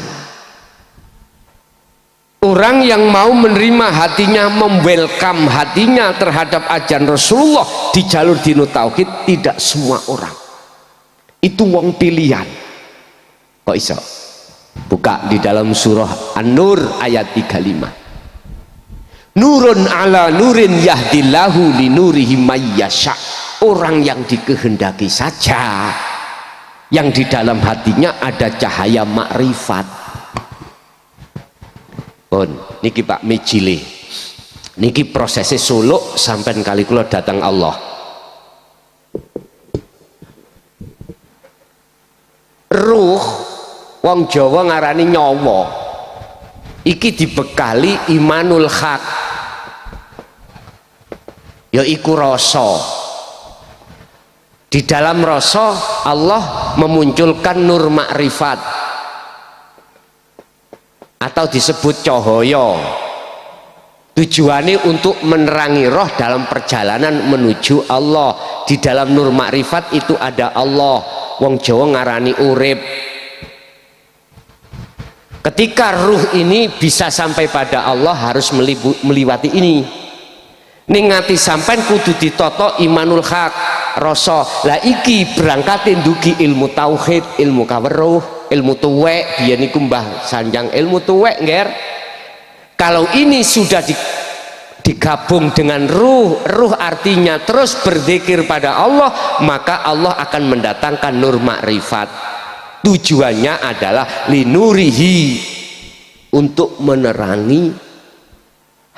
Orang yang mau menerima hatinya, memwelcome hatinya terhadap ajaran Rasulullah di jalur dinu tauhid, tidak semua orang. Itu wong pilihan. Kok iso? Buka di dalam surah An-Nur ayat 35. Nurun ala nurin yahdillahu li nurihi mayyasha. Orang yang dikehendaki saja, yang di dalam hatinya ada cahaya makrifat. Pun niki Pak Mijile, niki prosesnya suluk sampai kali kula datang Allah. Ruh wong Jawa ngarani nyawa, iki dibekali imanul haq, yaiku rasa. Di dalam rasa Allah memunculkan nur makrifat. atau disebut cahaya. Tujuannya untuk menerangi roh dalam perjalanan menuju Allah. Di dalam nur makrifat itu ada Allah. Wong Jawa ngarani urip. Ketika ruh ini bisa sampai pada Allah harus meliwati ini. Ningati sampai kudu ditoto imanul hak rasa. Lah iki berangkatin dugi ilmu tauhid, ilmu kaweruh, ilmu tuwek. Biyen niku Mbah Sanjang ilmu tuwek nger. Kalau ini sudah digabung dengan ruh artinya terus berzikir pada Allah, maka Allah akan mendatangkan nur makrifat. Tujuannya adalah linurihi, untuk menerangi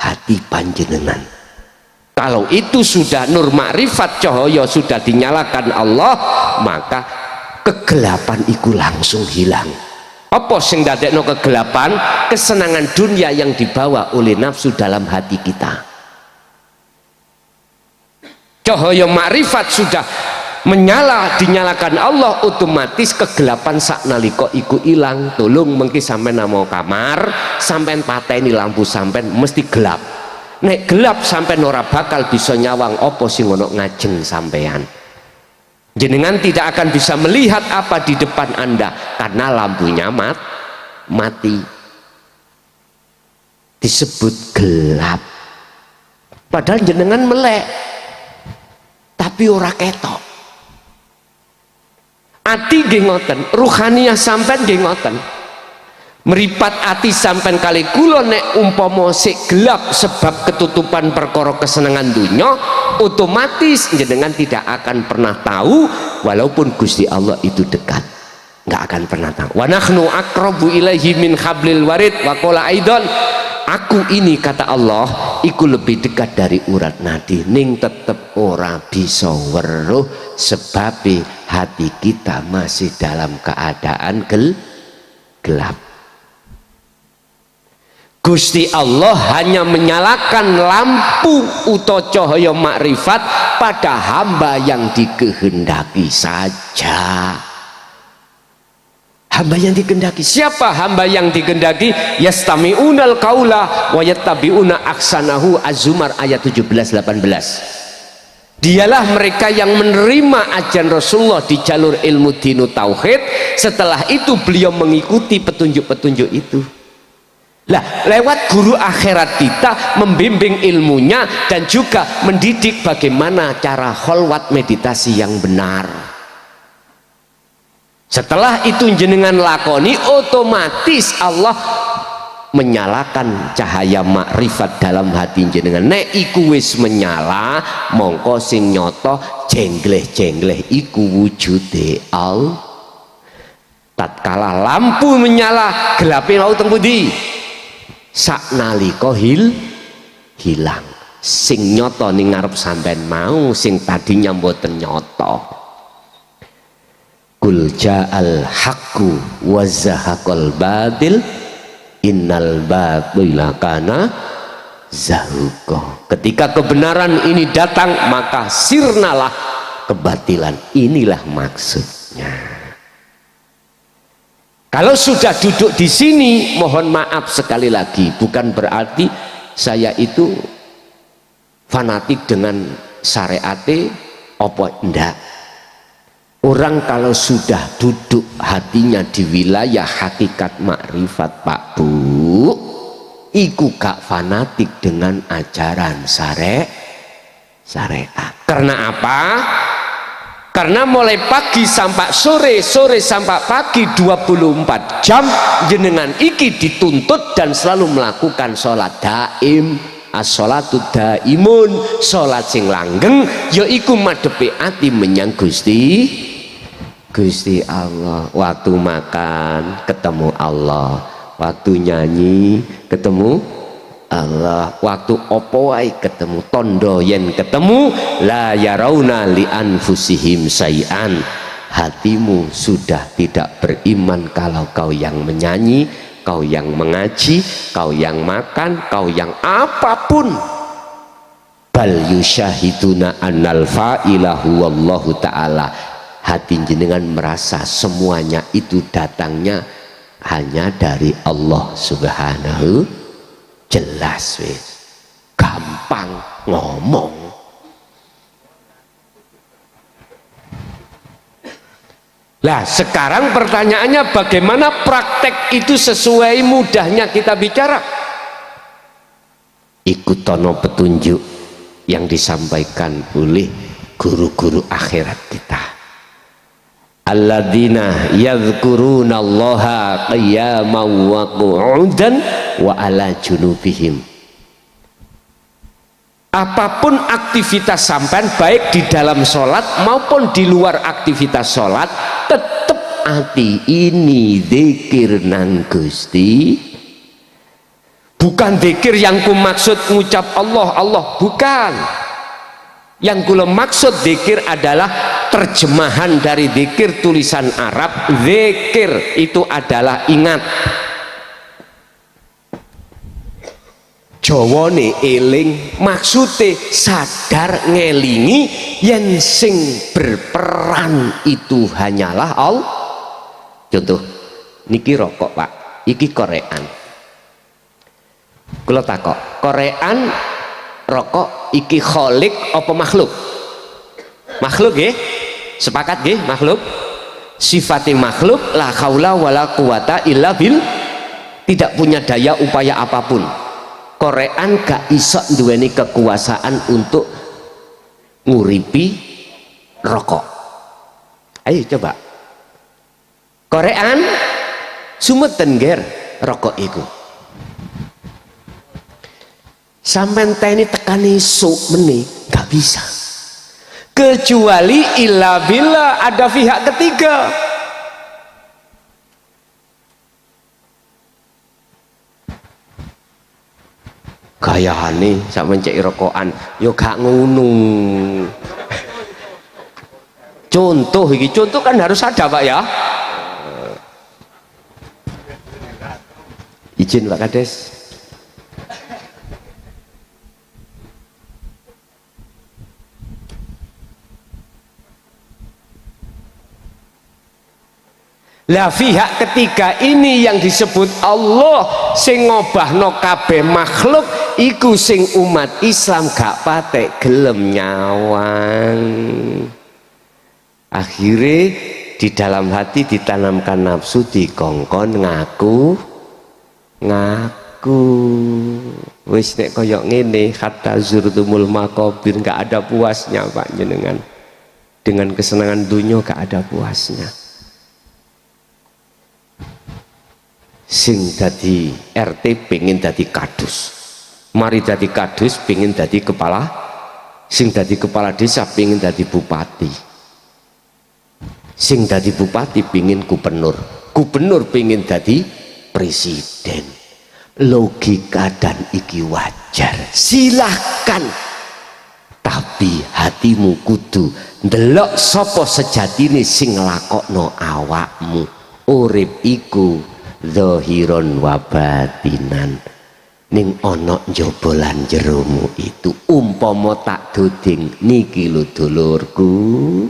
hati panjenengan. Kalau itu sudah nur makrifat cahaya sudah dinyalakan Allah, maka kegelapan itu langsung hilang. Apa sing dadekno kegelapan? Kesenangan dunia yang dibawa oleh nafsu dalam hati kita. Cahaya makrifat sudah dinyalakan Allah, otomatis kegelapan saknalika iku ilang. Tolong mengki sampean namo kamar, sampean pateni lampu sampean mesti gelap. Nek gelap sampean ora bakal bisa nyawang apa sing ono ngajeng sampean. Jenengan tidak akan bisa melihat apa di depan Anda karena lampunya mati. Disebut gelap. Padahal jenengan melek, tapi ora ketok. Ati nggih ngoten, ruhaniyah sampean nggih ngoten. Meripat ati sampean kali kula nek umpama sik gelap sebab ketutupan perkara kesenangan dunya, otomatis jenengan tidak akan pernah tahu walaupun Gusti Allah itu dekat, nggak akan pernah tahu. Wa nahnu aqrabu ilaihi min hablil warid wa qala aidan, aku ini kata Allah iku lebih dekat dari urat nadi, ning tetep ora bisa weruh sebab hati kita masih dalam keadaan gelap. Gusti Allah hanya menyalakan lampu utawa cahaya makrifat pada hamba yang dikehendaki saja. Hamba yang dikehendaki. Siapa hamba yang dikehendaki? Yastami'unal qaula wa yattabi'una ahsanahu. Az-Zumar ayat 17-18. Dialah mereka yang menerima ajaran Rasulullah di jalur ilmu dinu tauhid. Setelah itu beliau mengikuti petunjuk-petunjuk itu. Lah, lewat guru akhirat kita membimbing ilmunya dan juga mendidik bagaimana cara kholwat meditasi yang benar. Setelah itu jenengan lakoni, otomatis Allah menyalakan cahaya makrifat dalam hati jenengan. Nek iku wis menyala, mongko sing nyoto jengleh-jengleh iku wujude Allah. Tatkala lampu menyala, gelape mau teng pundi? Saknalika hilang. Sing nyoto ning ngarep sampean mau, sing tadinya mboten nyoto. Kul ja'al haqqu wa zahaqal batil innal batila kana zahuqa. Ketika kebenaran ini datang, maka sirnalah kebatilan. Inilah maksudnya. Kalau sudah duduk di sini, mohon maaf sekali lagi, bukan berarti saya itu fanatik dengan syariate apa ndak. Orang kalau sudah duduk hatinya di wilayah hakikat makrifat, Pak Bu, iku gak fanatik dengan ajaran syariat. Karena apa? Karena mulai pagi sampai sore, sore sampai pagi 24 jam jenengan iki dituntut dan selalu melakukan sholat daim. As-sholatu daimun, sholat sing langgeng yaiku madhepi ati menyang Gusti Allah. Waktu makan ketemu Allah, waktu nyanyi ketemu Allah, waktu opo wae ketemu, tondo yen ketemu la yarauna li anfusihim sayan. Hatimu sudah tidak beriman kalau kau yang menyanyi, kau yang mengaji, kau yang makan, kau yang apapun. Bal yusyahiduna annal fa'ilahu wallahu ta'ala. Hati jenengan merasa semuanya itu datangnya hanya dari Allah Subhanahu. Jelas wis, gampang ngomong. Lah sekarang pertanyaannya, bagaimana praktek itu sesuai mudahnya kita bicara? Ikut tono petunjuk yang disampaikan oleh guru-guru akhirat kita. Alladzina yadhkurunallaha qiyaman wa qu'udan wa ala junubihim. Apapun aktivitas sampean, baik di dalam sholat maupun di luar aktivitas sholat, tetap hati ini zikir nang Gusti. Bukan zikir yang ku maksud ngucap Allah Allah, bukan. Yang kula maksud zikir adalah terjemahan dari zikir tulisan Arab. Zikir itu adalah ingat, Jawane eling, maksude sadar ngelingi yen sing berperan itu hanyalah Allah. Contoh niki rokok Pak, iki korean. Kula takok, korean rokok iki kholik apa makhluk? Makhluk nggih? Sepakat nggih, makhluk. Sifatnya makhluk, la haula wala quwata illa bil, tidak punya daya upaya apapun. Korean gak iso duweni kekuasaan untuk nguripi rokok. Ayo coba. Korean sumeten ger rokok iku. Sampai teni tekani sok meni gak bisa, kecuali illa bila ada pihak ketiga. Gayane sak mencek rokokan yo gak ngono. Contoh iki, contoh kan harus ada Pak ya. Izin Pak Kades. Lah pihak ketiga ini yang disebut Allah sing ngobahno kabeh makhluk iku sing umat Islam gak patek gelem nyawang. Akhirnya di dalam hati ditanamkan nafsu, dikongkon ngaku wis nek koyok ngene kata zurtumul makobir gak ada puasnya Pak jenengan. Dengan kesenangan dunia gak ada puasnya. Sing dadi RT pengen dadi kadus, mari dadi kadus pengen dadi kepala, sing dadi kepala desa pengen dadi bupati, sing dadi bupati pengen gubernur, gubernur pengen dadi presiden. Logika dan iki wajar, silahkan, tapi hatimu kudu ndelok sapa sejatine sing nglakokno awakmu. Urip iku zahiron wa batinan, ning ana njaba lan jeromu itu. Umpama tak duding niki lho dulurku,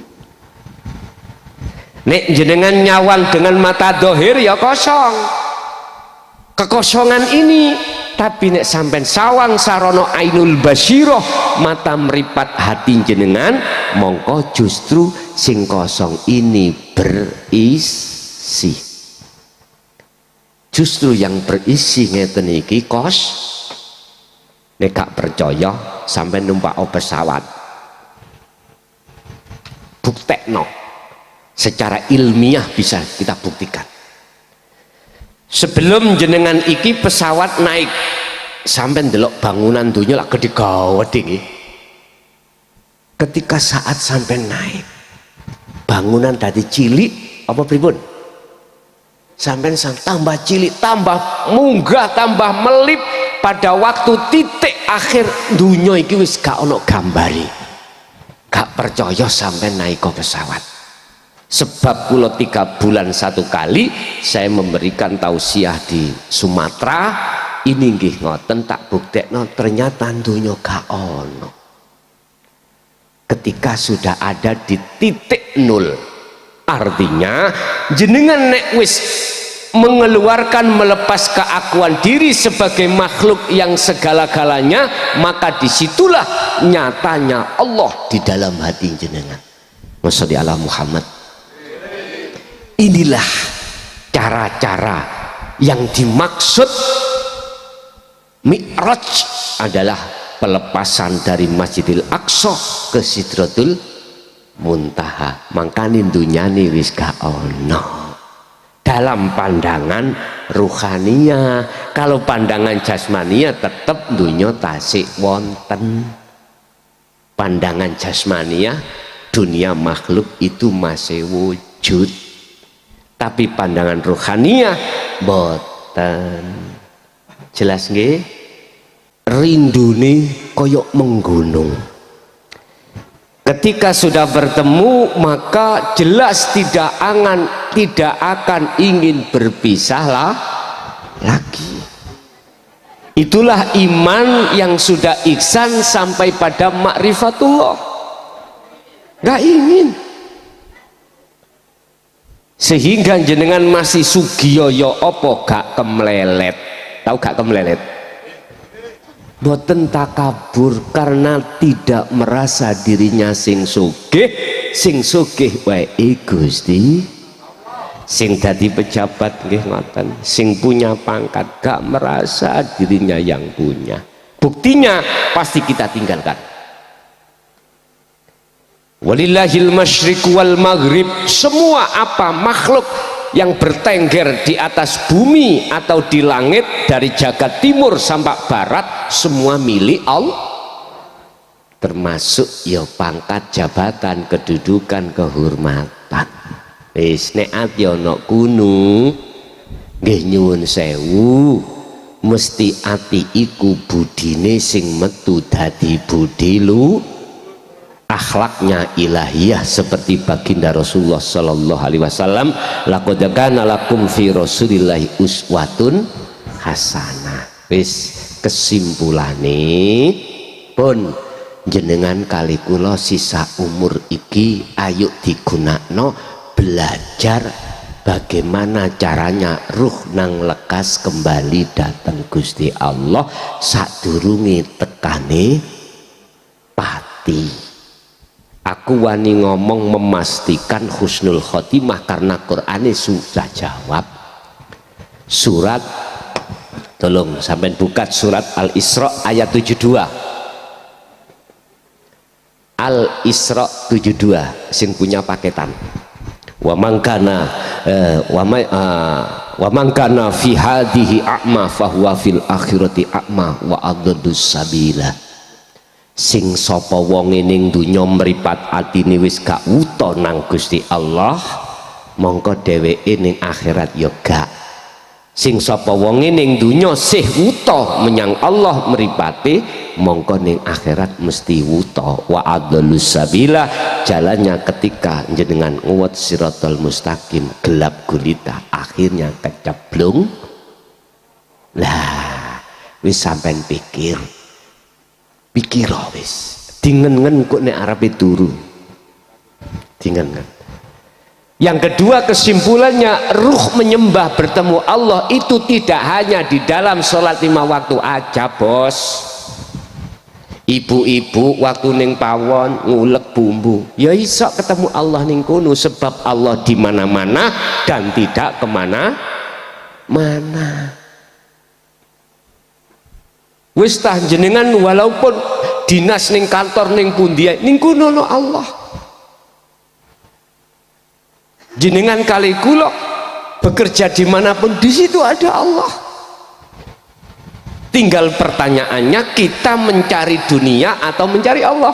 nek jenengan nyawang dengan mata zahir ya kosong, kekosongan ini. Tapi nek sampean sawang sarana ainul basyirah, mata meripat hati jenengan, mongko justru sing kosong ini berisi. Justru yang berisi ngeten iki kos. Nek gak percaya sampai numpak pesawat, buktekno secara ilmiah bisa kita buktikan. Sebelum jenengan iki pesawat naik, sampai ndelok bangunan dunia lah gede gawat iki. Ketika saat sampai naik, bangunan tadi cilik apa pripun? Sampai tambah cilik, tambah munggah, tambah melip. Pada waktu titik akhir dunia iki wis gak ono gambari. Gak percaya sampai naik ke pesawat. Sebab kula 3 bulan 1 kali saya memberikan tausiah di Sumatera. Ini nggih ngoten tak buktekno, ternyata dunia gak ono. Ketika sudah ada di titik nol, artinya jenengan nek wis mengeluarkan, melepas keakuan diri sebagai makhluk yang segala-galanya, maka disitulah nyatanya Allah di dalam hati jenengan. Wassalli ala Muhammad. Inilah cara-cara yang dimaksud Mi'raj, adalah pelepasan dari Masjidil Aqsa ke Sidratul Muntaha. Mangkane dunyane wis gak ono dalam pandangan ruhania. Kalau pandangan jasmania tetap dunia tasik wonten. Pandangan jasmania dunia makhluk itu masih wujud, tapi pandangan ruhania boten. Jelas nggih? Rindune koyok menggunung. Ketika sudah bertemu maka jelas tidak akan ingin berpisah lagi. Itulah iman yang sudah ihsan sampai pada ma'rifatullah. Gak ingin. Sehingga jenengan masih sugiyoyo opo gak kemlelet. Tahu gak kemlelet? Boten takabur, karena tidak merasa dirinya sing sugih wae Gusti. Sing dadi pejabat nggih ngoten, sing punya pangkat gak merasa dirinya yang punya. Buktinya pasti kita tinggalkan. Walillahil masyriq wal maghrib. Semua apa makhluk yang bertengger di atas bumi atau di langit, dari jagat timur sampai barat, semua milik Allah, termasuk ya pangkat, jabatan, kedudukan, kehormatan. Wis nek ati ana kuno nggih nyuwun sewu, mesti ati iku budine sing metu dadi budi akhlaknya ilahiyah, seperti baginda Rasulullah sallallahu alaihi wasallam, laqad kana lakum fi rasulillahi uswatun hasanah. Wis kesimpulane pun jenengan kali kula sisa umur iki ayo digunakno belajar bagaimana caranya ruh nang lekas kembali datang Gusti Allah sadurunge tekane pati. Aku wani ngomong memastikan husnul khotimah karena Qur'ane sudah jawab. Surat, tolong sampai buka surat Al-Isra ayat 72. Al-Isra 72, sing punya paketan. Wa mangkana fi hadhihi a'ma fahuwa fil akhirati a'ma wa adadus sabila. Sing sapa wonge ning donya mripat atine wis gak wuta nang Gusti Allah, mongko dheweke ning akhirat ya gak. Sing sapa wonge ning donya sih wuta menyang Allah mripate, mongko ning akhirat mesti wuta. Wa adallus sabila, jalannya ketika jenengan nguwat siratal mustaqim gelap gulita akhirnya keceblung. Lah wis sampean pikir wis dingen kok nek arepe turu dingen. Yang kedua kesimpulannya, ruh menyembah bertemu Allah itu tidak hanya di dalam sholat 5 waktu aja bos. Ibu-ibu waktu ning pawon ngulek bumbu ya iso ketemu Allah ning kono, sebab Allah di mana-mana dan tidak kemana-mana. Wis tah jenengan walaupun dinas ning kantor ning pundi ning kono Allah. Jenengan kali kula bekerja dimanapun di situ ada Allah. Tinggal pertanyaannya, kita mencari dunia atau mencari Allah?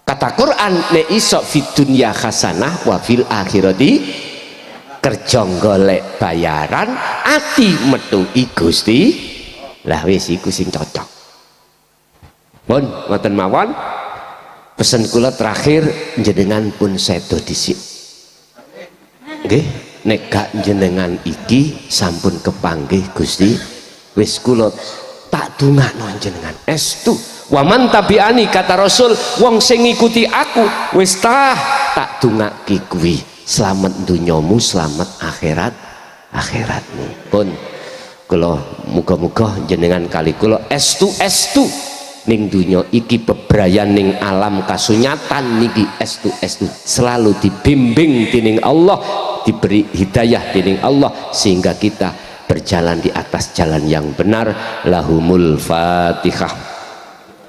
Kata Quran, ne iso fid dunya hasanah wa fil akhirati, kerja golek bayaran ati metu Gusti. Lah wis iku sing cocok. Pun ngoten mawon, pesen kula terakhir, jenengan pun sedo dhisik. Nggih, nek gak jenengan iki sampun kepanggih Gusti, wis kula tak dongakno jenengan estu. Wa man tabi'ani, kata Rasul, wong sing ngikuti aku wis tak dongake kuwi, selamat dunyamu, selamat akhirat akhirat nih pun kula muga-muga jenengan kali kula estu ning dunya iki bebrayan ning alam kasunyatan niki estu selalu dibimbing dening Allah, diberi hidayah dening Allah sehingga kita berjalan di atas jalan yang benar. Lahumul Fatihah.